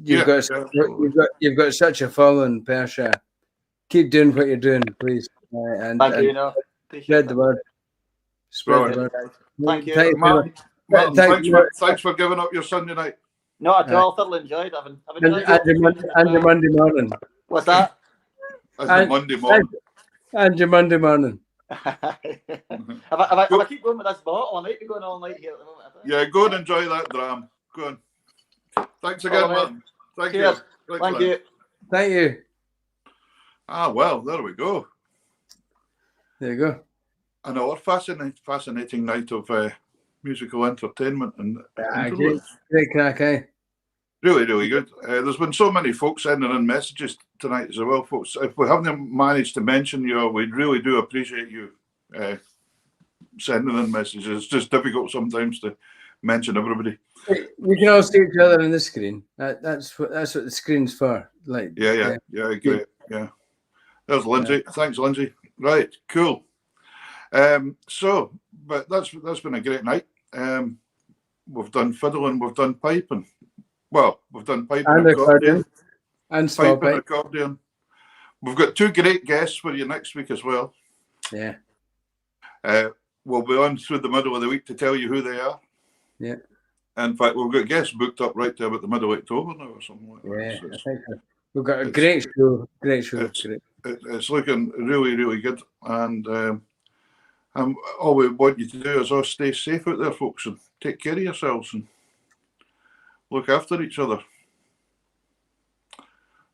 You've got such a following, Persha. Keep doing what you're doing, please. Thank you. Spread the word. Spread the word. Thank you, Martin, thanks for giving up your Sunday night. Not at all. Thoroughly enjoyed it. And your Monday morning. What's that? And Monday morning. And your Monday morning. If I keep going with this bottle, I might be going all night here at the moment. Yeah, go and enjoy that dram. Go on. Thanks again, Martin. Thank you. Thank you. Thank you. Well, there we go. There you go. Another fascinating night of musical entertainment and great crack, eh? Really, really good. There's been so many folks sending in messages tonight as well, folks. If we haven't managed to mention you, we really do appreciate you sending in messages. It's just difficult sometimes to mention everybody. We can all see each other on the screen. That's what the screen's for. Like yeah, great. Yeah. There's Lindsay. Yeah. Thanks, Lindsay. Right, cool. But that's been a great night. We've done fiddling, we've done piping. Well, we've done piping and accordion. And piping accordion. We've got two great guests for you next week as well. Yeah. We'll be on through the middle of the week to tell you who they are. Yeah. In fact, we've got guests booked up right to about the middle of October now or something like that. Yeah, I think so. We've got a great show. It's looking really, really good. And all we want you to do is all stay safe out there, folks, and take care of yourselves and look after each other.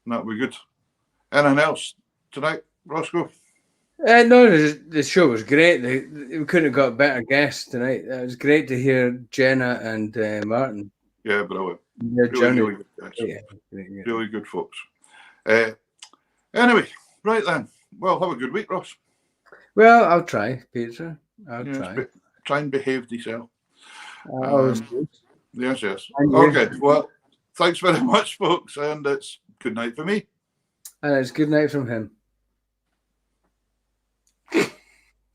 And that'll be good. Anything else tonight, Roscoe? No, the show was great. We couldn't have got a better guest tonight. It was great to hear Jenna and Martin. Yeah, brilliant. Really good guys. Yeah, really good folks. Anyway, right then. Well, have a good week, Ross. Well, I'll try, Peter. I'll try. Try and behave yourself. Always good. Yes. Okay, well, thanks very much, folks, and it's good night for me. And it's good night from him.